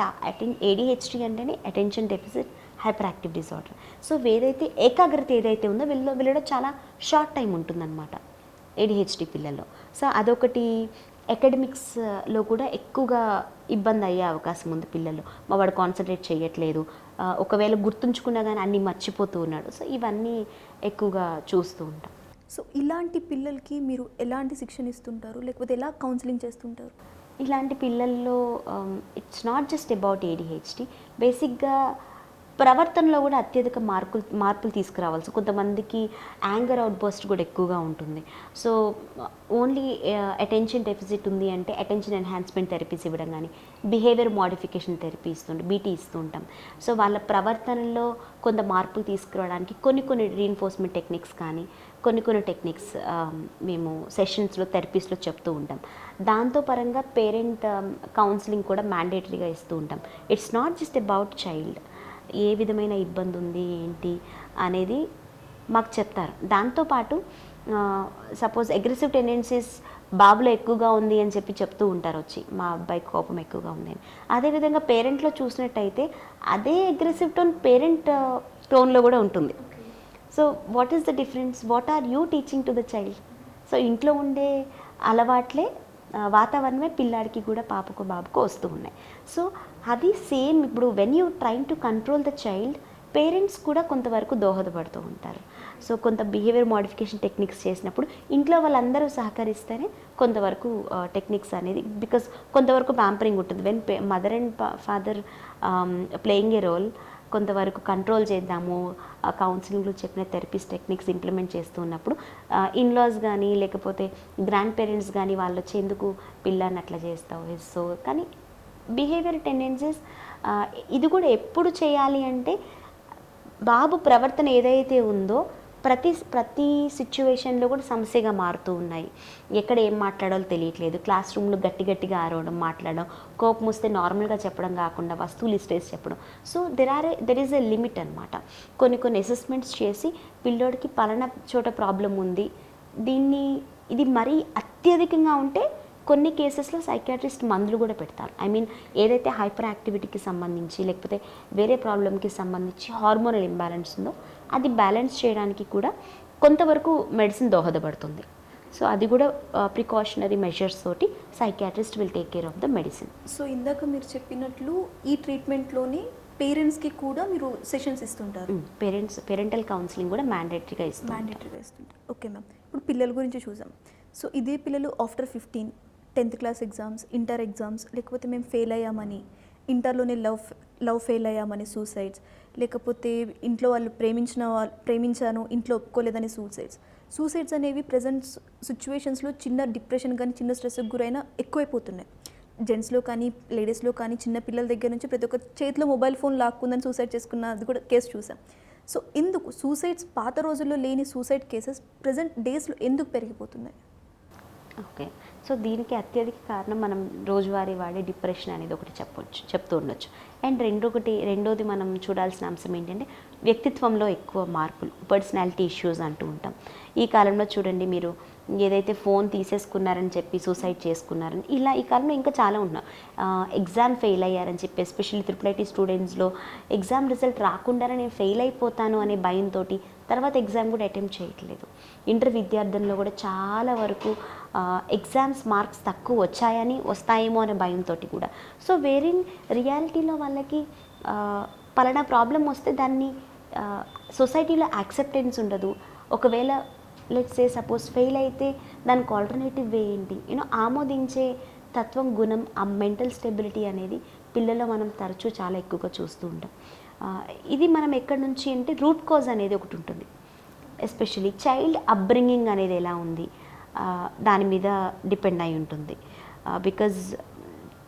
ADHD అంటేనే attention deficit hyper active disorder. So ఏకాగ్రత ఏదైతే ఉందో వీళ్ళలో చాలా షార్ట్ టైం ఉంటుందన్నమాట ADHD పిల్లల్లో. సో అదొకటి. అకాడమిక్స్లో కూడా ఎక్కువగా ఇబ్బంది అయ్యే అవకాశం ఉంది పిల్లలు. మా వాడు కాన్సన్ట్రేట్ చేయట్లేదు, ఒకవేళ గుర్తుంచుకున్నా కానీ అన్నీ మర్చిపోతూ ఉన్నాడు. సో ఇవన్నీ ఎక్కువగా చూస్తూ ఉంటాం. సో ఇలాంటి పిల్లలకి మీరు ఎలాంటి శిక్షణ ఇస్తుంటారు, లేకపోతే ఎలా కౌన్సిలింగ్ చేస్తుంటారు? ఇలాంటి పిల్లల్లో it's not just about ADHD, బేసిక్గా ప్రవర్తనలో కూడా అత్యధిక మార్పులు తీసుకురావాల్సి. కొంతమందికి యాంగర్ అవుట్ బర్స్ట్ కూడా ఎక్కువగా ఉంటుంది. సో ఓన్లీ అటెన్షన్ డెఫిసిట్ ఉంది అంటే అటెన్షన్ ఎన్హాన్స్మెంట్ థెరపీస్ ఇవ్వడం కానీ, బిహేవియర్ మోడిఫికేషన్ థెరపీ BT ఇస్తూ ఉంటాం. సో వాళ్ళ ప్రవర్తనలో కొంత మార్పులు తీసుకురావడానికి కొన్ని రీఇన్ఫోర్స్మెంట్ టెక్నిక్స్ కానీ, కొన్ని టెక్నిక్స్ మేము సెషన్స్లో థెరపీస్లో చెప్తూ ఉంటాం. దాంతో పరంగా పేరెంట్ కౌన్సిలింగ్ కూడా మ్యాండేటరీగా ఇస్తూ ఉంటాం. It's not just about child, ఏ విధమైన ఇబ్బంది ఉంది ఏంటి అనేది మాకు చెప్తారు. దాంతోపాటు సపోజ్ అగ్రెసివ్ టెండెన్సీస్ బాబులో ఎక్కువగా ఉంది అని చెప్తూ ఉంటారు వచ్చి, మా అబ్బాయి కోపం ఎక్కువగా ఉంది అని. అదేవిధంగా పేరెంట్లో చూసినట్టయితే అదే అగ్రెసివ్ టోన్ పేరెంట్ టోన్లో కూడా ఉంటుంది. So what is the difference? What are you teaching to the child? So ఇంట్లో ఉండే అలవాట్లే, వాతావరణమే పిల్లాడికి కూడా పాపకు బాబుకు వస్తూ ఉన్నాయి. సో అది సేమ్. ఇప్పుడు when you train to control the child, parents కూడా కొంతవరకు దోహదపడుతూ ఉంటారు. సో కొంత బిహేవియర్ మోడిఫికేషన్ టెక్నిక్స్ చేసినప్పుడు ఇంట్లో వాళ్ళందరూ సహకరిస్తేనే కొంతవరకు టెక్నిక్స్ అనేది, బికాస్ కొంతవరకు ప్యాంపరింగ్ ఉంటుంది. When mother and father playing a role, కొంతవరకు కంట్రోల్ చేద్దాము, కౌన్సిలింగ్లో చెప్పిన థెరపీస్ టెక్నిక్స్ ఇంప్లిమెంట్ చేస్తూ ఉన్నప్పుడు ఇన్లాస్ కానీ లేకపోతే గ్రాండ్ పేరెంట్స్ కానీ వాళ్ళు వచ్చి ఎందుకు పిల్లని అట్లా చేస్తావు, సో కానీ బిహేవియర్ టెండెన్సీస్ ఇది కూడా ఎప్పుడు చేయాలి అంటే బాబు ప్రవర్తన ఏదైతే ఉందో ప్రతి సిచ్యువేషన్లో కూడా సమస్యగా మారుతూ ఉన్నాయి. ఎక్కడ ఏం మాట్లాడాలో తెలియట్లేదు, క్లాస్ రూమ్లో గట్టిగా అరవడం, మాట్లాడడం, కోపం వస్తే నార్మల్గా చెప్పడం కాకుండా వస్తువులు ఇస్టేసి చెప్పడం. So there is a limit అనమాట. కొన్ని అసెస్మెంట్స్ చేసి పిల్లోడికి పలానా చోట ప్రాబ్లం ఉంది, ఇది మరీ అత్యధికంగా ఉంటే కొన్ని కేసెస్లో సైకియాట్రిస్ట్ మందులు కూడా పెడతారు. ఐ మీన్ ఏదైతే హైపర్ యాక్టివిటీకి సంబంధించి లేకపోతే వేరే ప్రాబ్లమ్కి సంబంధించి హార్మోనల్ ఇంబ్యాలెన్స్ ఉందో అది బ్యాలెన్స్ చేయడానికి కూడా కొంతవరకు మెడిసిన్ దోహదపడుతుంది. సో అది కూడా ప్రికాషనరీ మెజర్స్ తోటి psychiatrist will take care of the medicine. So ఇందాక మీరు చెప్పినట్లు ఈ ట్రీట్మెంట్లోని పేరెంట్స్కి కూడా మీరు సెషన్స్ ఇస్తుంటారు. పేరెంటల్ కౌన్సిలింగ్ కూడా మ్యాండేటరీగా ఇస్తుంటారు. ఓకే మ్యామ్, ఇప్పుడు పిల్లల గురించి చూసాం. సో ఇదే పిల్లలు after 15 10th class exams, inter exams, లేకపోతే మేము ఫెయిల్ అయ్యామని, ఇంటర్లోనే లవ్ ఫెయిల్ అయ్యామని సూసైడ్స్, లేకపోతే ఇంట్లో వాళ్ళు ప్రేమించాను ఇంట్లో ఒప్పుకోలేదని సూసైడ్స్ అనేవి ప్రజెంట్ సిచ్యువేషన్స్లో చిన్న డిప్రెషన్ కానీ చిన్న స్ట్రెస్కి గురైనా ఎక్కువైపోతున్నాయి. జెంట్స్లో కానీ లేడీస్లో కానీ చిన్న పిల్లల దగ్గర నుంచి ప్రతి ఒక్క చేతిలో మొబైల్ ఫోన్ లాక్కుందని సూసైడ్ చేసుకున్న అది కూడా కేసు చూసాం. సో ఎందుకు సూసైడ్స్ పాత రోజుల్లో లేని సూసైడ్ కేసెస్ ప్రజెంట్ డేస్లో ఎందుకు పెరిగిపోతున్నాయి? ఓకే, సో దీనికి అత్యధిక కారణం మనం రోజువారీ వాడే డిప్రెషన్ అనేది ఒకటి చెప్తూ ఉండొచ్చు. అండ్ రెండోది మనం చూడాల్సిన అంశం ఏంటంటే వ్యక్తిత్వంలో ఎక్కువ మార్పులు, పర్సనాలిటీ ఇష్యూస్ అంటూ ఉంటాం. ఈ కాలంలో చూడండి, మీరు ఏదైతే ఫోన్ తీసేసుకున్నారని చెప్పి సూసైడ్ చేసుకున్నారని ఇలా ఈ కాలంలో ఇంకా చాలా ఉన్నాయి. ఎగ్జామ్ ఫెయిల్ అయ్యారని చెప్పి ఎస్పెషల్లీ IIIT స్టూడెంట్స్లో ఎగ్జామ్ రిజల్ట్ రాకుండానే నేను ఫెయిల్ అయిపోతాను అనే భయంతో తర్వాత ఎగ్జామ్ కూడా అటెంప్ట్ చేయట్లేదు. ఇంటర్ విద్యార్థుల్లో కూడా చాలా వరకు ఎగ్జామ్స్ మార్క్స్ తక్కువ వస్తాయేమో అనే భయంతో కూడా. సో రియాలిటీలో వాళ్ళకి పలానా ప్రాబ్లం వస్తే దాన్ని సొసైటీలో యాక్సెప్టెన్స్ ఉండదు. ఒకవేళ లెట్స్ సే సపోజ్ ఫెయిల్ అయితే దానికి ఆల్టర్నేటివ్ వే ఏంటి, ఆమోదించే తత్వం, గుణం, ఆ మెంటల్ స్టెబిలిటీ అనేది పిల్లల్లో మనం తరచూ చాలా ఎక్కువగా చూస్తూ ఉంటాం. ఇది మనం ఎక్కడి నుంచి అంటే రూట్ కాజ్ అనేది ఒకటి ఉంటుంది. ఎస్పెషలీ చైల్డ్ అప్బ్రింగింగ్ అనేది ఎలా ఉంది దాని మీద డిపెండ్ అయి ఉంటుంది. బికాజ్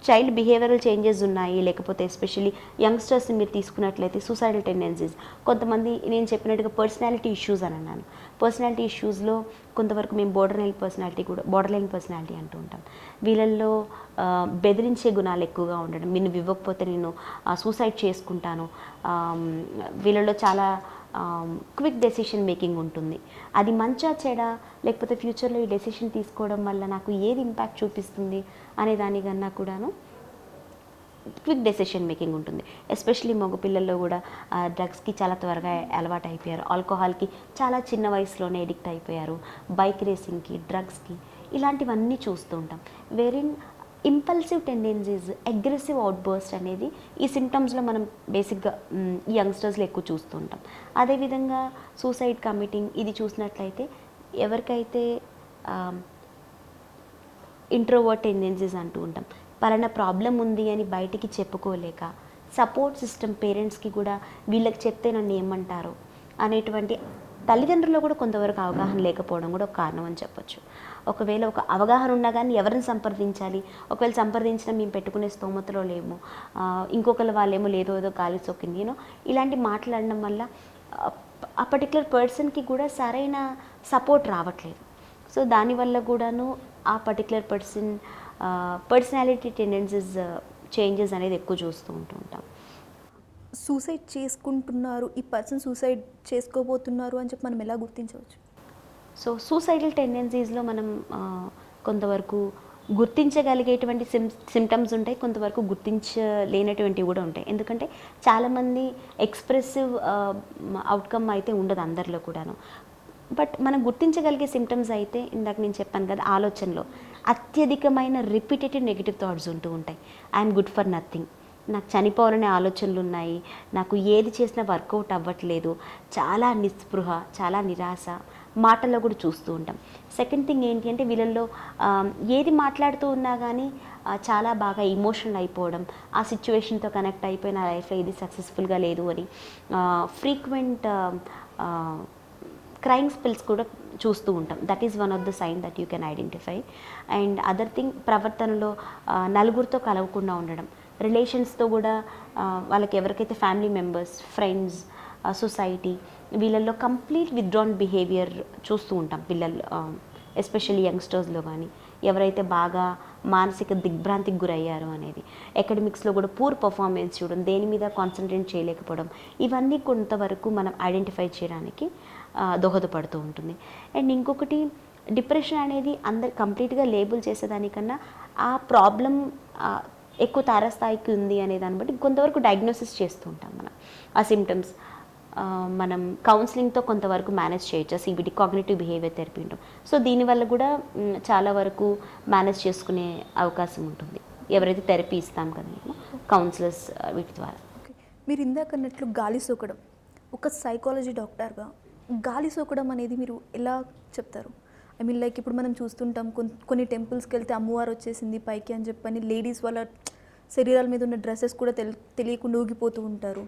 చైల్డ్ బిహేవియరల్ చేంజెస్ ఉన్నాయి, లేకపోతే ఎస్పెషల్లీ యంగ్స్టర్స్ని మీరు తీసుకున్నట్లయితే సూసైడల్ టెండెన్సీస్, కొంతమంది నేను చెప్పినట్టుగా పర్సనాలిటీ ఇష్యూస్ అని అన్నాను. పర్సనాలిటీ ఇష్యూస్లో కొంతవరకు మేము బోర్డర్ లైన్ పర్సనాలిటీ అంటూ ఉంటాం. వీళ్ళల్లో బెదిరించే గుణాలు ఎక్కువగా ఉండడం, మీరు ఇవ్వకపోతే నేను సూసైడ్ చేసుకుంటాను, వీళ్ళలో చాలా క్విక్ డెసిషన్ మేకింగ్ ఉంటుంది. అది మంచా చెడా, లేకపోతే ఫ్యూచర్లో ఈ డెసిషన్ తీసుకోవడం వల్ల నాకు ఏది ఇంపాక్ట్ చూపిస్తుంది అనే దానికన్నా కూడాను క్విక్ డెసిషన్ మేకింగ్ ఉంటుంది. ఎస్పెషలీ మగపిల్లల్లో కూడా డ్రగ్స్కి చాలా త్వరగా అలవాటు అయిపోయారు, ఆల్కహాల్కి చాలా చిన్న వయసులోనే ఎడిక్ట్ అయిపోయారు, బైక్ రేసింగ్కి, డ్రగ్స్కి, ఇలాంటివన్నీ చూస్తూ ఉంటాం. Wherein impulsive tendencies, aggressive outburst అనేది ఈ సిమ్టమ్స్లో మనం బేసిక్గా ఈ యంగ్స్టర్స్లో ఎక్కువ చూస్తూ ఉంటాం. అదేవిధంగా సూసైడ్ కమిటింగ్ ఇది చూసినట్లయితే ఎవరికైతే ఇంట్రోవర్ట్ టెండెన్సీస్ అంటూ ఉంటాం, పలానా ప్రాబ్లం ఉంది అని బయటికి చెప్పుకోలేక సపోర్ట్ సిస్టమ్ పేరెంట్స్కి కూడా వీళ్ళకి చెప్తే నన్ను ఏమంటారో అనేటువంటి తల్లిదండ్రుల్లో కూడా కొంతవరకు అవగాహన లేకపోవడం కూడా ఒక కారణం అని చెప్పొచ్చు. ఒకవేళ ఒక అవగాహన ఉన్నా కానీ ఎవరిని సంప్రదించాలి, ఒకవేళ సంప్రదించినా మేము పెట్టుకునే స్తోమతలో లేము, ఇంకొకరు వాళ్ళేమో లేదో ఏదో గాలి సోకింది, ఇలాంటి మాట్లాడడం వల్ల ఆ పర్టికులర్ పర్సన్కి కూడా సరైన సపోర్ట్ రావట్లేదు. సో దానివల్ల కూడాను ఆ పర్టికులర్ పర్సనాలిటీ టెండెన్సీస్ చేంజెస్ అనేది ఎక్కువ చూస్తూ ఉంటాం. సూసైడ్ చేసుకుంటున్నారు, ఈ పర్సన్ సూసైడ్ చేసుకోబోతున్నారు అని చెప్పి మనం ఎలా గుర్తించవచ్చు? సో సూసైడల్ టెండెన్సీస్లో మనం కొంతవరకు గుర్తించగలిగేటువంటి సిమ్టమ్స్ ఉంటాయి, కొంతవరకు గుర్తించలేనటువంటివి కూడా ఉంటాయి. ఎందుకంటే చాలామంది ఎక్స్ప్రెసివ్ అవుట్కమ్ అయితే ఉండదు అందరిలో కూడాను. బట్ మనం గుర్తించగలిగే సిమ్టమ్స్ అయితే ఇందాక నేను చెప్పాను కదా, ఆలోచనలో అత్యధికమైన రిపీటెడ్ నెగిటివ్ థాట్స్ ఉంటూ ఉంటాయి. ఐఎమ్ గుడ్ ఫర్ నథింగ్, నాకు చనిపోవాలనే ఆలోచనలు ఉన్నాయి, నాకు ఏది చేసినా వర్కౌట్ అవ్వట్లేదు, చాలా నిస్పృహ, చాలా నిరాశ మాటల్లో కూడా చూస్తూ ఉంటాం. సెకండ్ థింగ్ ఏంటి అంటే వీళ్ళల్లో ఏది మాట్లాడుతూ ఉన్నా కానీ చాలా బాగా ఇమోషనల్ అయిపోవడం, ఆ సిచ్యువేషన్తో కనెక్ట్ అయిపోయి నా లైఫ్లో ఇది సక్సెస్ఫుల్గా లేదు అని ఫ్రీక్వెంట్ క్రైయింగ్ స్పెల్స్ కూడా చూస్తూ ఉంటాం. That is one of the sign that you can identify. And other thing, ప్రవర్తనలో నలుగురితో కలవకుండా ఉండడం, రిలేషన్స్తో కూడా వాళ్ళకి ఎవరికైతే ఫ్యామిలీ మెంబర్స్, ఫ్రెండ్స్, సొసైటీ వీళ్ళల్లో కంప్లీట్ విత్డ్రాన్ బిహేవియర్ చూస్తూ ఉంటాం పిల్లలు, ఎస్పెషల్లీ యంగ్స్టర్స్లో కానీ ఎవరైతే బాగా మానసిక దిగ్భ్రాంతికి గురయ్యారు అనేది, అకాడమిక్స్లో కూడా పూర్ పర్ఫార్మెన్స్ చూడడం, దేని మీద కాన్సన్ట్రేట్ చేయలేకపోవడం, ఇవన్నీ కొంతవరకు మనం ఐడెంటిఫై చేయడానికి దోహదపడుతూ ఉంటుంది. అండ్ ఇంకొకటి, డిప్రెషన్ అనేది అందరు కంప్లీట్గా లేబుల్ చేసేదానికన్నా ఆ ప్రాబ్లం ఎక్కువ తారస్థాయికి ఉంది అనే దాన్ని బట్టి కొంతవరకు డయాగ్నోసిస్ చేస్తూ ఉంటాం మనం. ఆ సిమ్టమ్స్ మనం కౌన్సిలింగ్తో కొంతవరకు మేనేజ్ చేయొచ్చు. సిబిటి, కాగ్నిటివ్ బిహేవియర్ థెరపీ ఉంటాం. సో దీనివల్ల కూడా చాలా వరకు మేనేజ్ చేసుకునే అవకాశం ఉంటుంది ఎవరైతే థెరపీ ఇస్తాం కదా మేము, కౌన్సిలర్స్ వీటి ద్వారా. ఓకే, మీరు ఇందాక అన్నట్లు గాలి సోకడం, ఒక సైకాలజీ డాక్టర్గా గాలి సోకడం అనేది మీరు ఎలా చెప్తారు? ఐ మీన్ లైక్ ఇప్పుడు మనం చూస్తుంటాం కొన్ని టెంపుల్స్కి వెళ్తే అమ్మవారు వచ్చేసింది పైకి అని చెప్పని లేడీస్ వాళ్ళ శరీరాల మీద ఉన్న డ్రెస్సెస్ కూడా తెలియకుండా ఊగిపోతూ ఉంటారు.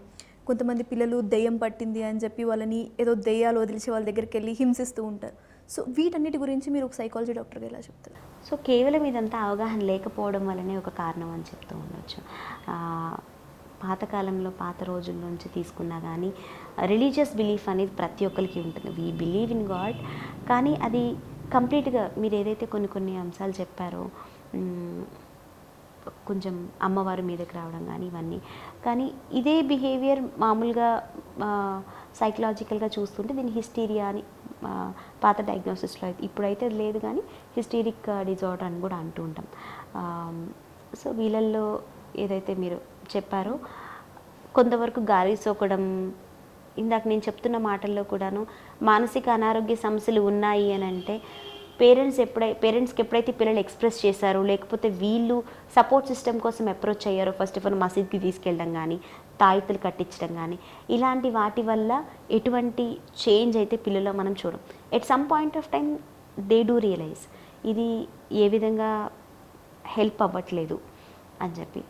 కొంతమంది పిల్లలు దెయ్యం పట్టింది అని చెప్పి వాళ్ళని ఏదో దెయ్యాలు వదిలిచి వాళ్ళ దగ్గరికి వెళ్ళి హింసిస్తూ ఉంటారు. సో వీటన్నిటి గురించి మీరు ఒక సైకాలజీ డాక్టర్గా ఎలా చెప్తారు? సో కేవలం ఇదంతా అవగాహన లేకపోవడం వల్లనే ఒక కారణం అని చెప్తూ ఉండొచ్చు. పాతకాలంలో, పాత రోజుల నుంచి తీసుకున్నా కానీ రిలీజియస్ బిలీఫ్ అనేది ప్రతి ఒక్కరికి ఉంటుంది. We believe in God. కానీ అది కంప్లీట్గా మీరు ఏదైతే కొన్ని అంశాలు చెప్పారో, కొంచెం అమ్మవారి మీదకి రావడం కానీ ఇవన్నీ, కానీ ఇదే బిహేవియర్ మామూలుగా సైకలాజికల్గా చూస్తుంటే దీన్ని హిస్టీరియా అని పాత డయాగ్నోసిస్లో అయితే, ఇప్పుడైతే అది లేదు కానీ హిస్టీరిక్ డిజార్డర్ అని కూడా అంటూ ఉంటాం. సో వీళ్ళల్లో ఏదైతే మీరు చెప్పారో కొంతవరకు గాలి సోకడం, ఇందాక నేను చెప్తున్న మాటల్లో కూడాను మానసిక అనారోగ్య సమస్యలు ఉన్నాయి అని అంటే పేరెంట్స్కి ఎప్పుడైతే పిల్లలు ఎక్స్ప్రెస్ చేశారో, లేకపోతే వీళ్ళు సపోర్ట్ సిస్టమ్ కోసం అప్రోచ్ అయ్యారో, ఫస్ట్ ఆఫ్ ఆల్ మసీద్కి తీసుకెళ్ళడం కానీ, తాయితులు కట్టించడం కానీ, ఇలాంటి వాటి వల్ల ఎటువంటి చేంజ్ అయితే పిల్లల్లో మనం చూడం. At some point of time they do realise ఇది ఏ విధంగా హెల్ప్ అవ్వట్లేదు అని చెప్పి.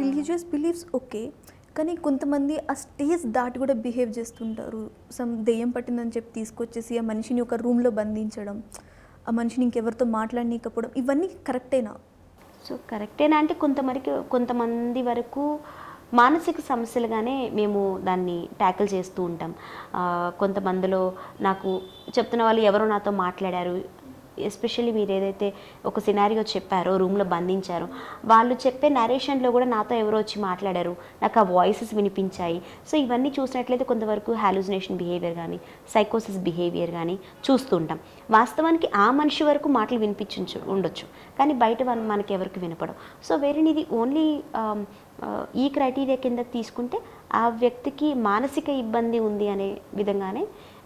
రిలీజియస్ బిలీఫ్స్ ఓకే, కానీ కొంతమంది ఆ స్టేజ్ దాటి కూడా బిహేవ్ చేస్తుంటారు. దెయ్యం పట్టిందని చెప్పి తీసుకొచ్చేసి ఆ మనిషిని ఒక రూమ్లో బంధించడం, ఆ మనిషిని ఇంకెవరితో మాట్లాడనీకపోవడం, ఇవన్నీ కరెక్టేనా? సో కరెక్టేనా అంటే కొంతమంది వరకు మానసిక సమస్యలుగానే మేము దాన్ని ట్యాకిల్ చేస్తూ ఉంటాం. కొంతమందిలో నాకు చెప్తున్న వాళ్ళు ఎవరో నాతో మాట్లాడారు, ఎస్పెషల్లీ మీరు ఏదైతే ఒక సినారియో చెప్పారో, రూమ్లో బంధించారో, వాళ్ళు చెప్పే నరేషన్లో కూడా నాతో ఎవరో వచ్చి మాట్లాడారు, నాకు ఆ వాయిసెస్ వినిపించాయి. సో ఇవన్నీ చూసినట్లయితే కొంతవరకు హాలుసినేషన్ బిహేవియర్ కానీ, సైకోసిస్ బిహేవియర్ కానీ చూస్తుంటాం. వాస్తవానికి ఆ మనిషి వరకు మాటలు ఉండొచ్చు, కానీ బయట మనకి ఎవరికి వినపడం. సో ఇది ఓన్లీ ఈ క్రైటీరియా కింద తీసుకుంటే ఆ వ్యక్తికి మానసిక ఇబ్బంది ఉంది అనే విధంగానే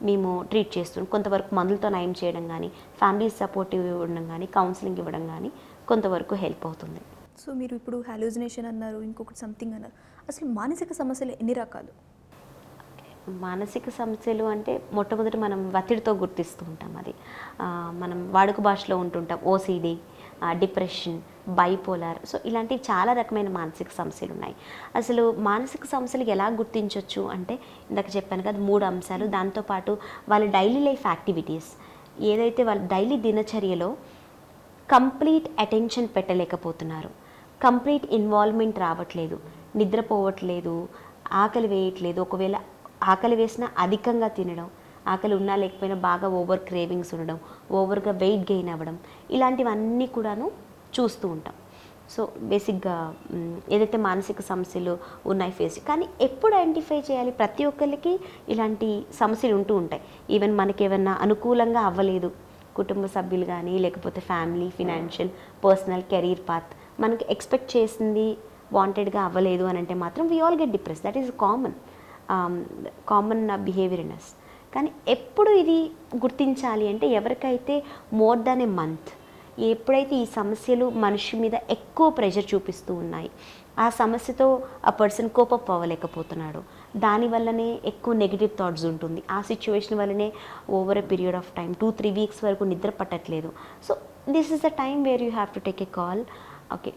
మేము ట్రీట్ చేస్తున్నాం. కొంతవరకు మందులతో నయం చేయడం కానీ, ఫ్యామిలీ సపోర్టివ్ ఇవ్వడం కానీ, కౌన్సిలింగ్ ఇవ్వడం కానీ కొంతవరకు హెల్ప్ అవుతుంది. సో మీరు ఇప్పుడు హాలుసినేషన్ అన్నారు, ఇంకొకటి సంథింగ్ అన్నారు. అసలు మానసిక సమస్యలు ఎన్ని రకాలు? మానసిక సమస్యలు అంటే మొట్టమొదటి మనం ఒత్తిడితో గుర్తిస్తూ ఉంటాం. అది మనం వాడుక భాషలో ఉంటుంటాం. ఓసిడి, డిప్రెషన్, బైపోలార్, సో ఇలాంటివి చాలా రకమైన మానసిక సమస్యలు ఉన్నాయి. అసలు మానసిక సమస్యలు ఎలా గుర్తించవచ్చు అంటే ఇందాక చెప్పాను కదా 3 అంశాలు. దాంతోపాటు వాళ్ళ డైలీ లైఫ్ యాక్టివిటీస్, ఏదైతే వాళ్ళ డైలీ దినచర్యలో కంప్లీట్ అటెన్షన్ పెట్టలేకపోతున్నారు, కంప్లీట్ ఇన్వాల్వ్మెంట్ రావట్లేదు, నిద్రపోవట్లేదు, ఆకలి వేయట్లేదు, ఒకవేళ ఆకలి వేసినా అధికంగా తినడం, ఆకలి ఉన్నా లేకపోయినా బాగా ఓవర్ క్రేవింగ్స్ ఉండడం, ఓవర్గా వెయిట్ గెయిన్ అవ్వడం, ఇలాంటివన్నీ కూడాను చూస్తూ ఉంటాం. సో బేసిక్గా ఏదైతే మానసిక సమస్యలు ఉన్నాయి ఫేస్, కానీ ఎప్పుడు ఐడెంటిఫై చేయాలి? ప్రతి ఒక్కరికి ఇలాంటి సమస్యలు ఉంటూ ఉంటాయి. ఈవెన్ మనకి ఏమన్నా అనుకూలంగా అవ్వలేదు, కుటుంబ సభ్యులు కానీ, లేకపోతే family, financial, personal, career path మనకి ఎక్స్పెక్ట్ చేసింది వాంటెడ్గా అవ్వలేదు అని అంటే మాత్రం we all get depress. That is common behaviour in us. కానీ ఎప్పుడు ఇది గుర్తించాలి అంటే ఎవరికైతే మోర్ దాన్ ఏ మంత్, ఎప్పుడైతే ఈ సమస్యలు మనిషి మీద ఎక్కువ ప్రెషర్ చూపిస్తూ ఉన్నాయి, ఆ సమస్యతో ఆ పర్సన్ కోపప్ అవ్వలేకపోతున్నాడు, దానివల్లనే ఎక్కువ నెగిటివ్ థాట్స్ ఉంటుంది, ఆ సిచ్యువేషన్ వల్లనే over a period of time 2-3 weeks వరకు నిద్ర పట్టట్లేదు. So this is the time where you have to take a call. Okay,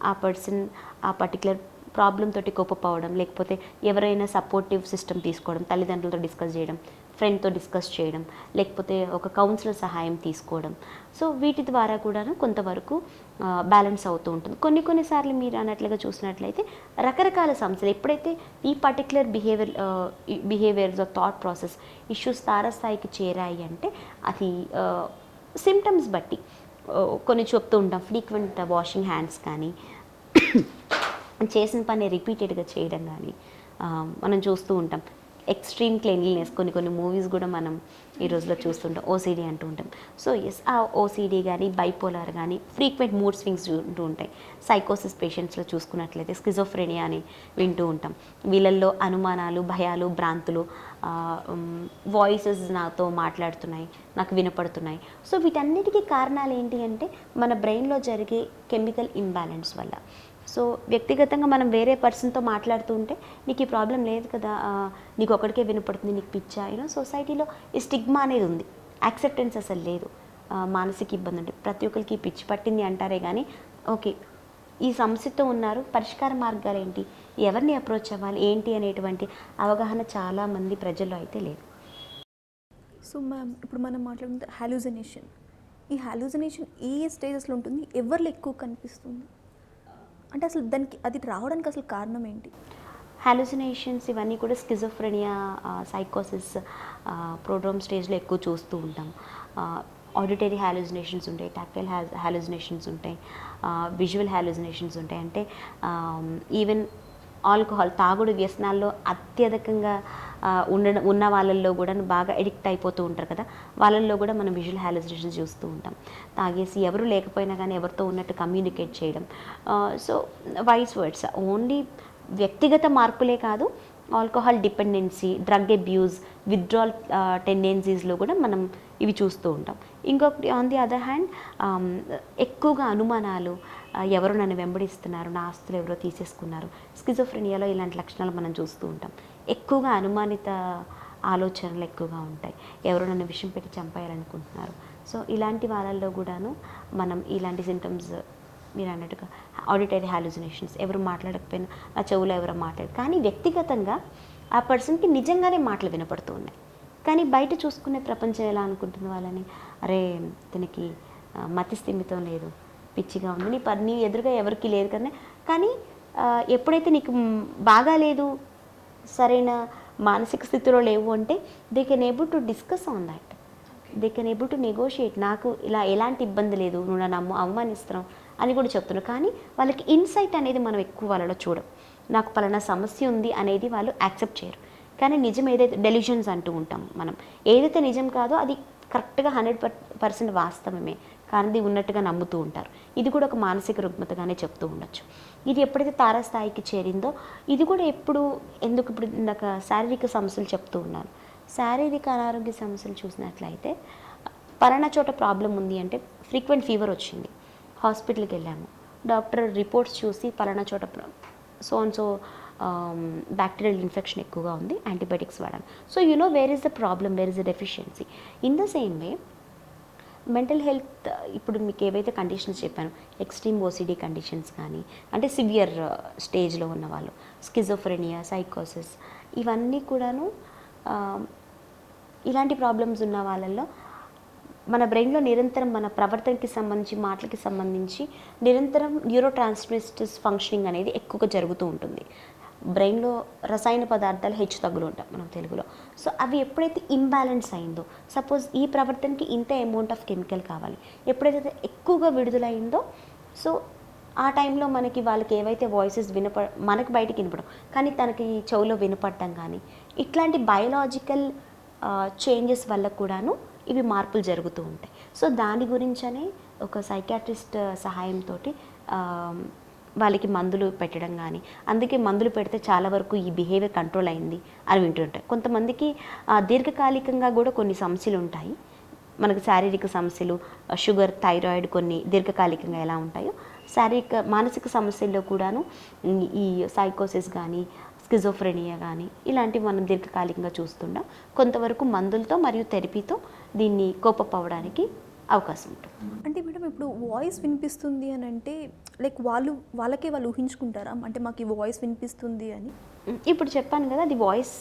ఆ పర్సన్ ఆ పర్టికులర్ ప్రాబ్లం తోటి కోపప్ అవ్వడం, లేకపోతే ఎవరైనా సపోర్టివ్ సిస్టమ్ తీసుకోవడం, తల్లిదండ్రులతో డిస్కస్ చేయడం, ఫ్రెండ్తో డిస్కస్ చేయడం, లేకపోతే ఒక కౌన్సిలర్ సహాయం తీసుకోవడం. సో వీటి ద్వారా కూడాను కొంతవరకు బ్యాలెన్స్ అవుతూ ఉంటుంది. కొన్నిసార్లు మీరు అన్నట్లుగా చూసినట్లయితే రకరకాల సమస్యలు ఎప్పుడైతే ఈ particular behaviours thought process issues తారస్థాయికి చేరాయి అంటే అది సిమ్టమ్స్ బట్టి కొన్ని చెప్తూ ఉంటాం. ఫ్రీక్వెంట్ వాషింగ్ హ్యాండ్స్ కానీ చేసిన పని రిపీటెడ్గా చేయడం కానీ మనం చూస్తూ ఉంటాం. ఎక్స్ట్రీమ్ క్లీన్లీనెస్ కొన్ని మూవీస్ కూడా మనం ఈ రోజులో చూస్తుంటాం. ఓసీడీ అంటూ ఉంటాం. సో ఎస్, ఆ ఓసీడీ కానీ బైపోలార్ కానీ ఫ్రీక్వెంట్ మూడ్ స్వింగ్స్ ఉంటూ ఉంటాయి. సైకోసిస్ పేషెంట్స్లో చూసుకున్నట్లయితే స్కిజోఫ్రెనియా అని వింటూ ఉంటాం. వీళ్ళల్లో అనుమానాలు, భయాలు, భ్రాంతులు, వాయిసెస్ నాతో మాట్లాడుతున్నాయి, నాకు వినపడుతున్నాయి. సో వీటన్నిటికీ కారణాలు ఏంటి అంటే మన బ్రెయిన్లో జరిగే కెమికల్ ఇంబ్యాలెన్స్ వల్ల. సో వ్యక్తిగతంగా మనం వేరే పర్సన్తో మాట్లాడుతూ ఉంటే నీకు ఈ ప్రాబ్లం లేదు కదా, నీకు ఒకడికే వినపడుతుంది, నీకు పిచ్చా, సొసైటీలో ఈ స్టిగ్మా అనేది ఉంది. యాక్సెప్టెన్స్ అసలు లేదు. మానసిక ఇబ్బంది అంటే ప్రతి ఒక్కరికి పిచ్చి పట్టింది అంటారే కానీ ఓకే ఈ సమస్యతో ఉన్నారు, పరిష్కార మార్గాలు ఏంటి, ఎవరిని అప్రోచ్ అవ్వాలి ఏంటి అనేటువంటి అవగాహన చాలామంది ప్రజల్లో అయితే లేదు. సో మ్యామ్, ఇప్పుడు మనం మాట్లాడుకుంటే హాలూసినేషన్. ఈ హాలూసినేషన్ ఏ స్టేజెస్లో ఉంటుంది, ఎవరిలో ఎక్కువ కనిపిస్తుంది, అంటే అసలు దానికి అది రావడానికి అసలు కారణం ఏంటి? హాలుసినేషన్స్ ఇవన్నీ కూడా స్కిజోఫ్రెనియా, సైకోసిస్ ప్రోడ్రోమ్ స్టేజ్లో ఎక్కువ చూస్తూ ఉంటాం. ఆడిటరీ హాలుసినేషన్స్ ఉంటాయి, టాక్టైల్ హాలుసినేషన్స్ ఉంటాయి, విజువల్ హాలుసినేషన్స్ ఉంటాయి. అంటే ఈవెన్ ఆల్కహాల్ తాగుడు వ్యసనాల్లో అత్యధికంగా ఉన్న వాళ్ళల్లో కూడా బాగా ఎడిక్ట్ అయిపోతూ ఉంటారు కదా, వాళ్ళల్లో కూడా మనం విజువల్ హాలుసినేషన్స్ చూస్తూ ఉంటాం. తాగేసి ఎవరు లేకపోయినా కానీ ఎవరితో ఉన్నట్టు కమ్యూనికేట్ చేయడం. సో వైస్ వర్డ్స్ ఓన్లీ వ్యక్తిగత మార్పులే కాదు, alcohol dependency, drug abuse, withdrawal టెండెన్సీస్లో కూడా మనం ఇవి చూస్తూ ఉంటాం. ఇంకొకటి ఆన్ ది అదర్ హ్యాండ్ ఎక్కువగా అనుమానాలు, ఎవరు నన్ను వెంబడిస్తున్నారు, నా ఆస్తులు ఎవరో తీసేసుకున్నారు. స్కిజోఫ్రెనియాలో ఇలాంటి లక్షణాలు మనం చూస్తూ ఉంటాం. ఎక్కువగా అనుమానిత ఆలోచనలు ఎక్కువగా ఉంటాయి, ఎవరు నన్ను విషం పెట్టి చంపేయాలనుకుంటున్నారు. సో ఇలాంటి వాళ్ళల్లో కూడాను మనం ఇలాంటి సింటమ్స్ మీరు అన్నట్టుగా ఆడిటరీ హాలుసినేషన్స్, ఎవరు మాట్లాడకపోయినా నా చెవులో ఎవరో మాట్లాడు, కానీ వ్యక్తిగతంగా ఆ పర్సన్కి నిజంగానే మాటలు వినపడుతూ ఉన్నాయి, కానీ బయట చూసుకునే ప్రపంచం ఎలా అనుకుంటుంది వాళ్ళని, అరే దీనికి మతి స్థిమితం లేదు, పిచ్చిగా ఉంది, నీ ఎదురుగా ఎవరికి లేదు కదా. కానీ ఎప్పుడైతే నీకు బాగా లేదు, సరైన మానసిక స్థితిలో లేవు అంటే they can able to discuss on that, they can able to negotiate. నాకు ఇలా ఎలాంటి ఇబ్బంది లేదు, నువ్వు నన్ను అవమానిస్తున్నావు అని కూడా చెప్తున్నారు. కానీ వాళ్ళకి ఇన్సైట్ అనేది మనం ఎక్కువ వాళ్ళలో చూడం. నాకు పలానా సమస్య ఉంది అనేది వాళ్ళు యాక్సెప్ట్ చేయరు. కానీ నిజం ఏదైతే డెలిషన్స్ అంటూ ఉంటాం మనం, ఏదైతే నిజం కాదో అది కరెక్ట్గా 100% వాస్తవమే, కానీ ఉన్నట్టుగా నమ్ముతూ ఉంటారు. ఇది కూడా ఒక మానసిక రుగ్మతగానే చెప్తూ ఉండొచ్చు. ఇది ఎప్పుడైతే తారాస్థాయికి చేరిందో ఇది కూడా ఇప్పుడు ఇందాక శారీరక సమస్యలు చెప్తూ ఉన్నాను. శారీరక అనారోగ్య సమస్యలు చూసినట్లయితే పలానా చోట ప్రాబ్లం ఉంది అంటే, ఫ్రీక్వెంట్ ఫీవర్ వచ్చింది, హాస్పిటల్కి వెళ్ళాము, డాక్టర్ రిపోర్ట్స్ చూసి పలానా చోట సో బ్యాక్టీరియల్ ఇన్ఫెక్షన్ ఎక్కువగా ఉంది, యాంటీబయాటిక్స్ వాడాలి. So where is the problem, where is the deficiency. In the same way mental health, ఇప్పుడు మీకు ఏవైతే కండిషన్స్ చెప్పాను, ఎక్స్ట్రీమ్ ఓసిడీ కండిషన్స్ కానీ, అంటే సివియర్ స్టేజ్లో ఉన్న వాళ్ళు, స్కిజోఫ్రెనియా, సైకోసిస్, ఇవన్నీ కూడాను ఇలాంటి ప్రాబ్లమ్స్ ఉన్న వాళ్ళల్లో మన బ్రెయిన్లో నిరంతరం మన ప్రవర్తనకి సంబంధించి, మాటలకి సంబంధించి నిరంతరం న్యూరో ట్రాన్స్మిటర్స్ ఫంక్షనింగ్ అనేది ఎక్కువగా జరుగుతూ ఉంటుంది. బ్రెయిన్లో రసాయన పదార్థాలు హెచ్చు తగ్గులు ఉంటాం మనం తెలుగులో. సో అవి ఎప్పుడైతే ఇంబ్యాలెన్స్ అయిందో, సపోజ్ ఈ ప్రవర్తనకి ఇంత అమౌంట్ ఆఫ్ కెమికల్ కావాలి, ఎప్పుడైతే ఎక్కువగా విడుదలైందో, సో ఆ టైంలో వాళ్ళకి ఏవైతే వాయిసెస్ మనకు బయటికి వినపడం, కానీ తనకి చెవులో వినపడటం కానీ, ఇట్లాంటి బయోలాజికల్ చేంజెస్ వల్ల కూడాను ఇవి మార్పులు జరుగుతూ ఉంటాయి. సో దాని గురించనే ఒక సైకాట్రిస్ట్ సహాయంతో వాళ్ళకి మందులు పెట్టడం కానీ, అందుకే మందులు పెడితే చాలా వరకు ఈ బిహేవియర్ కంట్రోల్ అయింది అని వింటుంటాయి. కొంతమందికి దీర్ఘకాలికంగా కూడా కొన్ని సమస్యలు ఉంటాయి. మనకు శారీరక సమస్యలు, షుగర్, థైరాయిడ్ కొన్ని దీర్ఘకాలికంగా ఎలా ఉంటాయో, మానసిక సమస్యల్లో కూడాను ఈ సైకోసిస్ కానీ, స్కిజోఫ్రెనియా కానీ ఇలాంటివి మనం దీర్ఘకాలికంగా చూస్తుంటాం. కొంతవరకు మందులతో మరియు థెరపీతో దీన్ని కోపప్ అవ్వడానికి అవకాశం ఉంటుంది. అంటే మేడం, ఇప్పుడు వాయిస్ వినిపిస్తుంది అని అంటే లైక్ వాళ్ళకే వాళ్ళు ఊహించుకుంటారా, అంటే మాకు ఈ వాయిస్ వినిపిస్తుంది అని? ఇప్పుడు చెప్పాను కదా, అది వాయిస్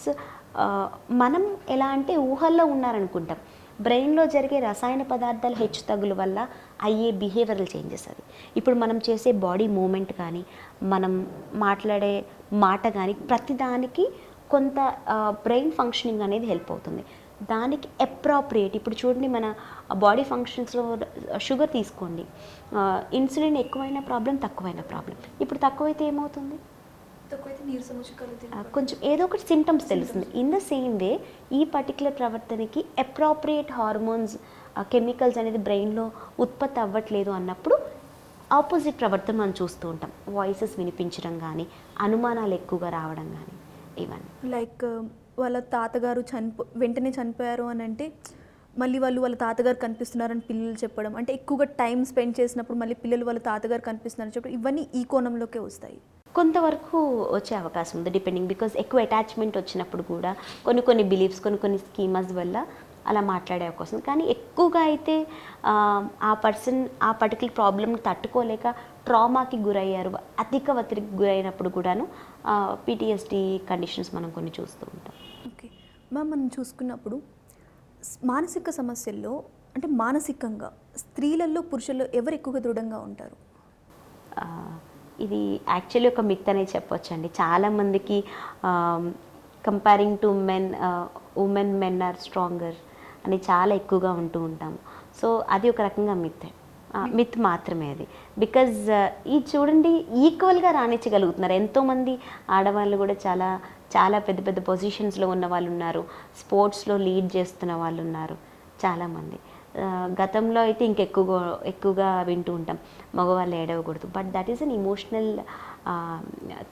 మనం ఎలా అంటే ఊహల్లో ఉన్నారనుకుంటాం. బ్రెయిన్లో జరిగే రసాయన పదార్థాల హెచ్చుతగ్గుల వల్ల అయ్యే బిహేవియరల్ చేంజెస్ అది. ఇప్పుడు మనం చేసే బాడీ మూమెంట్ కానీ, మనం మాట్లాడే మాట కానీ, ప్రతిదానికి కొంత బ్రెయిన్ ఫంక్షనింగ్ అనేది హెల్ప్ అవుతుంది. దానికి అప్రాప్రియేట్ ఇప్పుడు చూడండి, మన బాడీ ఫంక్షన్స్లో షుగర్ తీసుకోండి, ఇన్సులిన్ ఎక్కువైన ప్రాబ్లం, తక్కువైన ప్రాబ్లం. ఇప్పుడు తక్కువైతే ఏమవుతుంది? కొంచెం ఏదో ఒకటి సిమ్టమ్స్ తెలుస్తుంది. ఇన్ ద సేమ్ వే ఈ పర్టికులర్ ప్రవర్తనకి అప్రాప్రియేట్ హార్మోన్స్, కెమికల్స్ అనేది బ్రెయిన్లో ఉత్పత్తి అవ్వట్లేదు అన్నప్పుడు ఆపోజిట్ ప్రవర్తన మనం చూస్తూ ఉంటాం. వాయిసెస్ వినిపించడం కానీ, అనుమానాలు ఎక్కువగా రావడం కానీ, ఇవన్నీ. లైక్ వాళ్ళ తాతగారు వెంటనే చనిపోయారు అని అంటే మళ్ళీ వాళ్ళ తాతగారు కనిపిస్తున్నారని పిల్లలు చెప్పడం, అంటే ఎక్కువగా టైం స్పెండ్ చేసినప్పుడు మళ్ళీ పిల్లలు వాళ్ళ తాతగారు కనిపిస్తున్నారని చెప్పడం, ఇవన్నీ ఈ కోణంలోకే వస్తాయి. కొంతవరకు వచ్చే అవకాశం ఉంది, డిపెండింగ్. బికాజ్ ఎక్కువ అటాచ్మెంట్ వచ్చినప్పుడు కూడా కొన్ని బిలీఫ్స్, కొన్ని స్కీమాస్ వల్ల అలా మాట్లాడే అవకాశం ఉంది. కానీ ఎక్కువగా అయితే ఆ పర్సన్ ఆ పర్టికులర్ ప్రాబ్లమ్ని తట్టుకోలేక ట్రామాకి గురయ్యారు, అధిక ఒత్తిడికి గురైనప్పుడు కూడాను PTSD కండిషన్స్ మనం కొన్ని చూస్తూ ఉంటాం. ఓకే మ్యామ్, మనం చూసుకున్నప్పుడు మానసిక సమస్యల్లో అంటే మానసికంగా స్త్రీలలో పురుషుల్లో ఎవరు ఎక్కువగా దృఢంగా ఉంటారు? ఇది యాక్చువల్లీ ఒక మిత్ అనే చెప్పొచ్చండి. చాలామందికి comparing to men are stronger అని చాలా ఎక్కువగా ఉంటూ ఉంటాము. సో అది ఒక రకంగా మిత్ మాత్రమే అది. బికాజ్ ఈ చూడండి, ఈక్వల్గా రాణించగలుగుతున్నారు. ఎంతోమంది ఆడవాళ్ళు కూడా చాలా పెద్ద పొజిషన్స్లో ఉన్న వాళ్ళు ఉన్నారు, స్పోర్ట్స్లో లీడ్ చేస్తున్న వాళ్ళు ఉన్నారు చాలామంది. గతంలో అయితే ఎక్కువగా వింటూ ఉంటాం, మగవాళ్ళు ఏడవకూడదు. But that is unemotional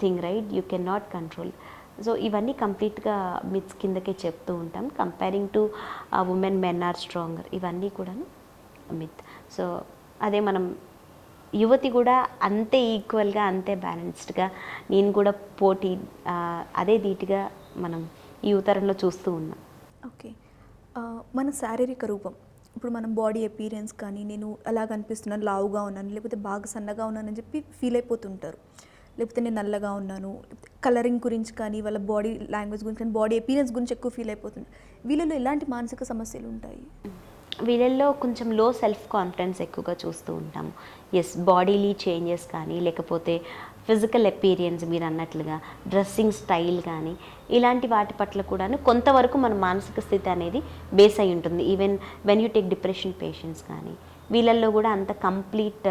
thing, right? You can not control. So ఇవన్నీ కంప్లీట్గా మిత్స్ కిందకే చెప్తూ ఉంటాం. Comparing to men are stronger, ఇవన్నీ కూడాను మిత్. సో అదే మనం యువతి కూడా అంతే ఈక్వల్గా, అంతే బ్యాలెన్స్డ్గా, నేను కూడా పోటీ, అదే ధీటుగా మనం ఈ యువతరంలో చూస్తూ ఉన్నాం. ఓకే, మన శారీరక రూపం, ఇప్పుడు మనం బాడీ అపీరెన్స్ కానీ, నేను అలా కనిపిస్తున్నాను, లావుగా ఉన్నాను, లేకపోతే బాగా సన్నగా ఉన్నానని చెప్పి ఫీల్ అయిపోతుంటారు, లేకపోతే నేను నల్లగా ఉన్నాను, కలరింగ్ గురించి కానీ, వాళ్ళ బాడీ లాంగ్వేజ్ గురించి కానీ, బాడీ అపీరెన్స్ గురించి ఎక్కువ ఫీల్ అయిపోతుంది. వీళ్ళలో ఎలాంటి మానసిక సమస్యలు ఉంటాయి? వీళ్ళల్లో కొంచెం లో సెల్ఫ్ కాన్ఫిడెన్స్ ఎక్కువగా చూస్తూ ఉంటాము. ఎస్, బాడీలీ చేంజెస్ కానీ, లేకపోతే ఫిజికల్ అపీరియన్స్ మీరు అన్నట్లుగా డ్రెస్సింగ్ స్టైల్ కానీ, ఇలాంటి వాటి పట్ల కూడాను కొంతవరకు మన మానసిక స్థితి అనేది బేస్ అయి ఉంటుంది. Even when you take depression patients కానీ, వీళ్ళల్లో కూడా అంత కంప్లీట్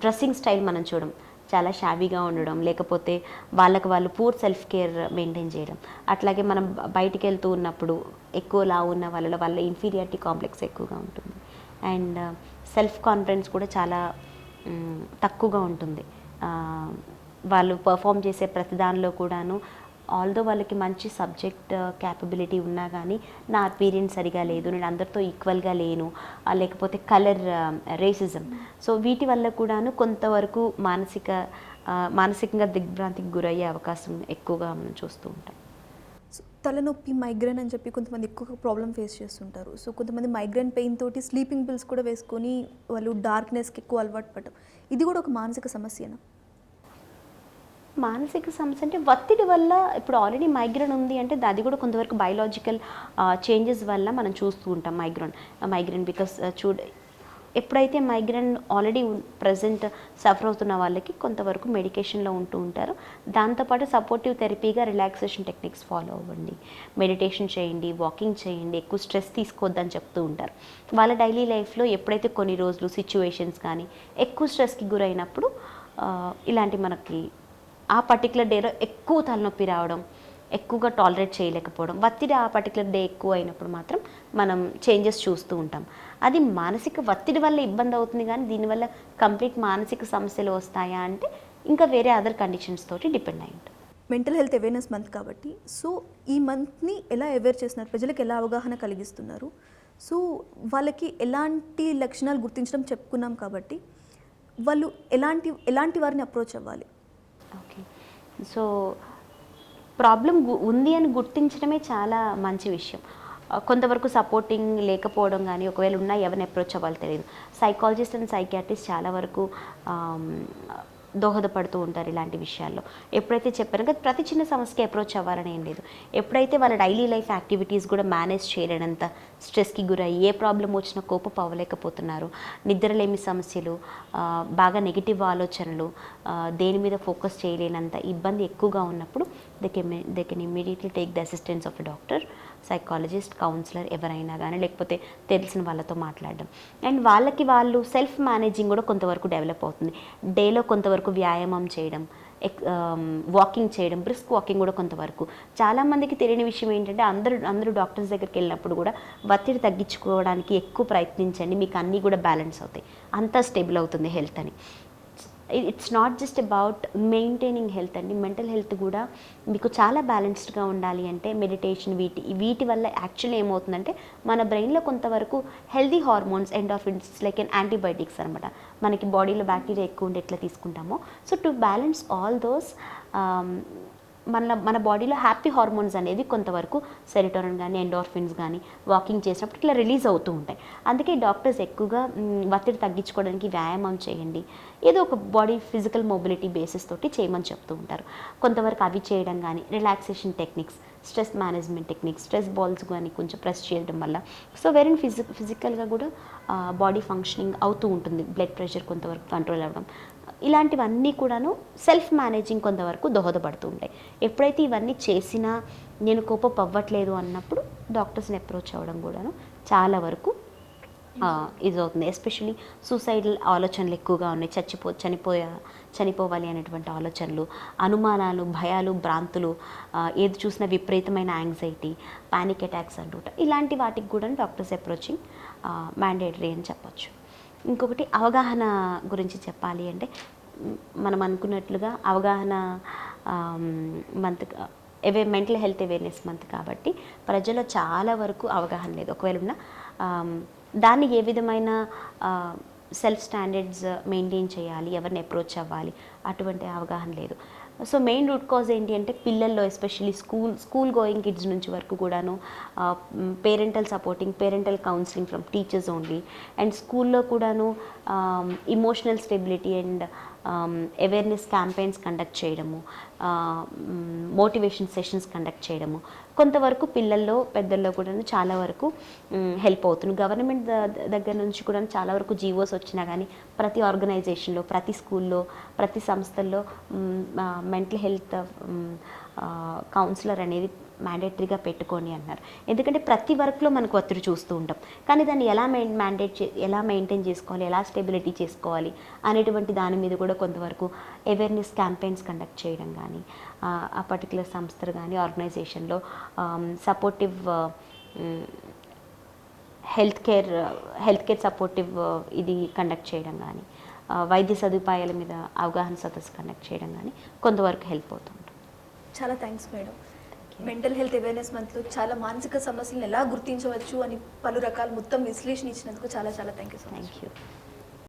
డ్రెస్సింగ్ స్టైల్ మనం చూడం. చాలా షాబీగా ఉండడం, లేకపోతే వాళ్ళు పూర్ సెల్ఫ్ కేర్ మెయింటైన్ చేయడం. అట్లాగే మనం బయటికి వెళ్తూ ఉన్నప్పుడు ఎక్కువ లావు ఉన్న వాళ్ళ ఇన్ఫీరియారిటీ కాంప్లెక్స్ ఎక్కువగా ఉంటుంది. అండ్ సెల్ఫ్ కాన్ఫిడెన్స్ కూడా చాలా తక్కువగా ఉంటుంది. వాళ్ళు పర్ఫామ్ చేసే ప్రతి దానిలో కూడాను, ఆల్దో వాళ్ళకి మంచి సబ్జెక్ట్ క్యాపబిలిటీ ఉన్నా కానీ నా అపీరియన్స్ సరిగా లేదు, నేను అందరితో ఈక్వల్గా లేను, లేకపోతే కలర్, రేసిజం. సో వీటి వల్ల కూడాను కొంతవరకు మానసికంగా దిగ్భ్రాంతికి గురయ్యే అవకాశం ఎక్కువగా మనం చూస్తూ ఉంటాం. సో తలనొప్పి, మైగ్రేన్ అని చెప్పి కొంతమంది ఎక్కువ ప్రాబ్లం ఫేస్ చేస్తుంటారు. సో కొంతమంది మైగ్రేన్ పెయిన్ తోటి స్లీపింగ్ పిల్స్ కూడా వేసుకొని వాళ్ళు డార్క్నెస్కి ఎక్కువ అలవాటు పడటం, ఇది కూడా ఒక మానసిక సమస్యనా? మానసిక సమస్య అంటే ఒత్తిడి వల్ల, ఇప్పుడు ఆల్రెడీ మైగ్రేన్ ఉంది అంటే అది కూడా కొంతవరకు బయలాజికల్ చేంజెస్ వల్ల మనం చూస్తూ ఉంటాం మైగ్రేన్. బికాస్ ఎప్పుడైతే మైగ్రేన్ ఆల్రెడీ ప్రజెంట్ సఫర్ అవుతున్న వాళ్ళకి కొంతవరకు మెడికేషన్లో ఉంటూ ఉంటారు. దాంతోపాటు సపోర్టివ్ థెరపీగా రిలాక్సేషన్ టెక్నిక్స్ ఫాలో అవ్వండి, మెడిటేషన్ చేయండి, వాకింగ్ చేయండి, ఎక్కువ స్ట్రెస్ తీసుకోవద్దని చెప్తూ ఉంటారు. వాళ్ళ డైలీ లైఫ్లో ఎప్పుడైతే కొన్ని రోజులు సిచ్యువేషన్స్ కానీ ఎక్కువ స్ట్రెస్కి గురైనప్పుడు ఇలాంటి మనకి ఆ పర్టికులర్ డేలో ఎక్కువ తలనొప్పి రావడం, ఎక్కువగా టాలరేట్ చేయలేకపోవడం, ఒత్తిడి ఆ పర్టికులర్ డే ఎక్కువ అయినప్పుడు మాత్రం మనం చేంజెస్ చూస్తూ ఉంటాం. అది మానసిక ఒత్తిడి వల్ల ఇబ్బంది అవుతుంది, కానీ దీనివల్ల కంప్లీట్ మానసిక సమస్యలు వస్తాయా అంటే ఇంకా వేరే అదర్ కండిషన్స్ తోటి డిపెండ్ అయి ఉంటుంది. మెంటల్ హెల్త్ అవేర్నెస్ మంత్ కాబట్టి, సో ఈ మంత్ని ఎలా అవేర్ చేస్తున్నారు, ప్రజలకు ఎలా అవగాహన కలిగిస్తున్నారు, సో వాళ్ళకి ఎలాంటి లక్షణాలు గుర్తించడం చెప్పుకున్నాం కాబట్టి వాళ్ళు ఎలాంటి వారిని అప్రోచ్ అవ్వాలి? ఓకే, సో ప్రాబ్లం ఉంది అని గుర్తించడమే చాలా మంచి విషయం. కొంతవరకు సపోర్టింగ్ లేకపోవడం కానీ, ఒకవేళ ఉన్నా ఎవరిని అప్రోచ్ అవ్వాలో తెలియదు. సైకాలజిస్ట్ అండ్ సైకియాట్రిస్ట్ చాలా వరకు దోహదపడుతూ ఉంటారు ఇలాంటి విషయాల్లో. ఎప్పుడైతే చెప్పారో కదా, ప్రతి చిన్న సమస్యకి అప్రోచ్ అవ్వాలని ఏం లేదు. ఎప్పుడైతే వాళ్ళ డైలీ లైఫ్ యాక్టివిటీస్ కూడా మేనేజ్ చేయలేనంత స్ట్రెస్కి గురయ్యి ఏ ప్రాబ్లం వచ్చినా కోపం అవ్వలేకపోతున్నారు, నిద్రలేమి సమస్యలు, బాగా నెగిటివ్ ఆలోచనలు, దేని మీద ఫోకస్ చేయలేనంత ఇబ్బంది ఎక్కువగా ఉన్నప్పుడు they can immediately take the assistance of a doctor, psychologist, counsellor ఎవరైనా కానీ, లేకపోతే తెలిసిన వాళ్ళతో మాట్లాడడం. అండ్ వాళ్ళకి వాళ్ళు సెల్ఫ్ మేనేజింగ్ కూడా కొంతవరకు డెవలప్ అవుతుంది. డేలో కొంతవరకు వ్యాయామం చేయడం, వాకింగ్ చేయడం, బ్రిస్క్ వాకింగ్ కూడా కొంతవరకు. చాలామందికి తెలియని విషయం ఏంటంటే అందరూ డాక్టర్స్ దగ్గరికి వెళ్ళినప్పుడు కూడా ఒత్తిడి తగ్గించుకోవడానికి ఎక్కువ ప్రయత్నించండి, మీకు అన్నీ కూడా బ్యాలెన్స్ అవుతాయి, అంతా స్టేబుల్ అవుతుంది హెల్త్ అని. It's not just about maintaining health అండి, మెంటల్ హెల్త్ కూడా మీకు చాలా బ్యాలెన్స్డ్గా ఉండాలి అంటే మెడిటేషన్, వీటి వల్ల యాక్చువల్లీ ఏమవుతుందంటే మన బ్రెయిన్లో కొంతవరకు healthy hormones, endorphins, like an antibiotics అనమాట, మనకి బాడీలో బ్యాక్టీరియా ఎక్కువ ఉండి ఎట్లా తీసుకుంటామో, so to balance all those మన బాడీలో హ్యాపీ హార్మోన్స్ అనేది కొంతవరకు సెరోటోనిన్ కానీ, ఎండార్ఫిన్స్ కానీ వాకింగ్ చేసినప్పుడు ఇట్లా రిలీజ్ అవుతూ ఉంటాయి. అందుకే డాక్టర్స్ ఎక్కువగా ఒత్తిడి తగ్గించుకోవడానికి వ్యాయామం చేయండి, ఏదో ఒక బాడీ ఫిజికల్ మొబిలిటీ బేసిస్ తోటి చేయమని చెప్తూ ఉంటారు. కొంతవరకు అవి చేయడం కానీ, relaxation techniques, stress management techniques, stress balls కానీ కొంచెం ప్రెస్ చేయడం వల్ల సో వెరీ ఫిజికల్గా కూడా బాడీ ఫంక్షనింగ్ అవుతూ ఉంటుంది, బ్లడ్ ప్రెషర్ కొంతవరకు కంట్రోల్ అవ్వడం, ఇలాంటివన్నీ కూడాను సెల్ఫ్ మేనేజింగ్ కొంతవరకు దోహదపడుతూ ఉంటాయి. ఎప్పుడైతే ఇవన్నీ చేసినా నేను కోపం అవ్వట్లేదు అన్నప్పుడు డాక్టర్స్ని అప్రోచ్ అవ్వడం కూడాను చాలా వరకు ఇది అవుతుంది. ఎస్పెషలీ సూసైడల్ ఆలోచనలు ఎక్కువగా ఉన్నాయి, చనిపోవాలి అనేటువంటి ఆలోచనలు, అనుమానాలు, భయాలు, భ్రాంతులు, ఏది చూసినా విపరీతమైన యాంగ్జైటీ, పానిక్ అటాక్స్ అంటుంటారు. ఇలాంటి వాటికి కూడా డాక్టర్స్ అప్రోచింగ్ మ్యాండేటరీ అని చెప్పొచ్చు. ఇంకొకటి అవగాహన గురించి చెప్పాలి అంటే, మనం అనుకున్నట్లుగా అవగాహన month mental health awareness month కాబట్టి ప్రజల్లో చాలా వరకు అవగాహన లేదు. ఒకవేళ ఉన్న దాన్ని ఏ విధమైన సెల్ఫ్ స్టాండర్డ్స్ మెయింటైన్ చేయాలి, ఎవరిని అప్రోచ్ అవ్వాలి, అటువంటి అవగాహన లేదు. సో మెయిన్ రూట్ కాజ్ ఏంటి అంటే పిల్లల్లో ఎస్పెషల్లీ స్కూల్ గోయింగ్ కిడ్స్ నుంచి వరకు కూడాను parental counselling from teachers only, and స్కూల్లో కూడాను emotional stability and awareness campaigns conduct చేయడము, మోటివేషన్ సెషన్స్ కండక్ట్ చేయడము కొంతవరకు పిల్లల్లో, పెద్దల్లో కూడా చాలా వరకు హెల్ప్ అవుతుంది. గవర్నమెంట్ దగ్గర నుంచి కూడా చాలా వరకు జీవోస్ వచ్చినా కానీ ప్రతి ఆర్గనైజేషన్లో, ప్రతి స్కూల్లో, ప్రతి సంస్థల్లో మెంటల్ హెల్త్ కౌన్సిలర్ అనేది మ్యాండేటరీగా పెట్టుకొని అన్నారు. ఎందుకంటే ప్రతి వర్క్లో మనకు ఒత్తిడి చూస్తూ ఉంటాం, కానీ దాన్ని ఎలా మెయింటైన్ చేసుకోవాలి, ఎలా స్టెబిలిటీ చేసుకోవాలి అనేటువంటి దాని మీద కూడా కొంతవరకు అవేర్నెస్ క్యాంపెయిన్స్ కండక్ట్ చేయడం కానీ, ఆ పర్టికులర్ సంస్థలు కానీ ఆర్గనైజేషన్లో సపోర్టివ్ హెల్త్ కేర్ సపోర్టివ్ ఇది కండక్ట్ చేయడం కానీ, వైద్య సదుపాయాల మీద అవగాహన సదస్సు కండక్ట్ చేయడం కానీ కొంతవరకు హెల్ప్ అవుతుంది. చాలా thanks madam. Mental health awareness మంత్లో చాలా మానసిక సమస్యలను ఎలా గుర్తించవచ్చు అని పలు రకాల మొత్తం విశ్లేషణ ఇచ్చినందుకు చాలా thank you so much. Thank you.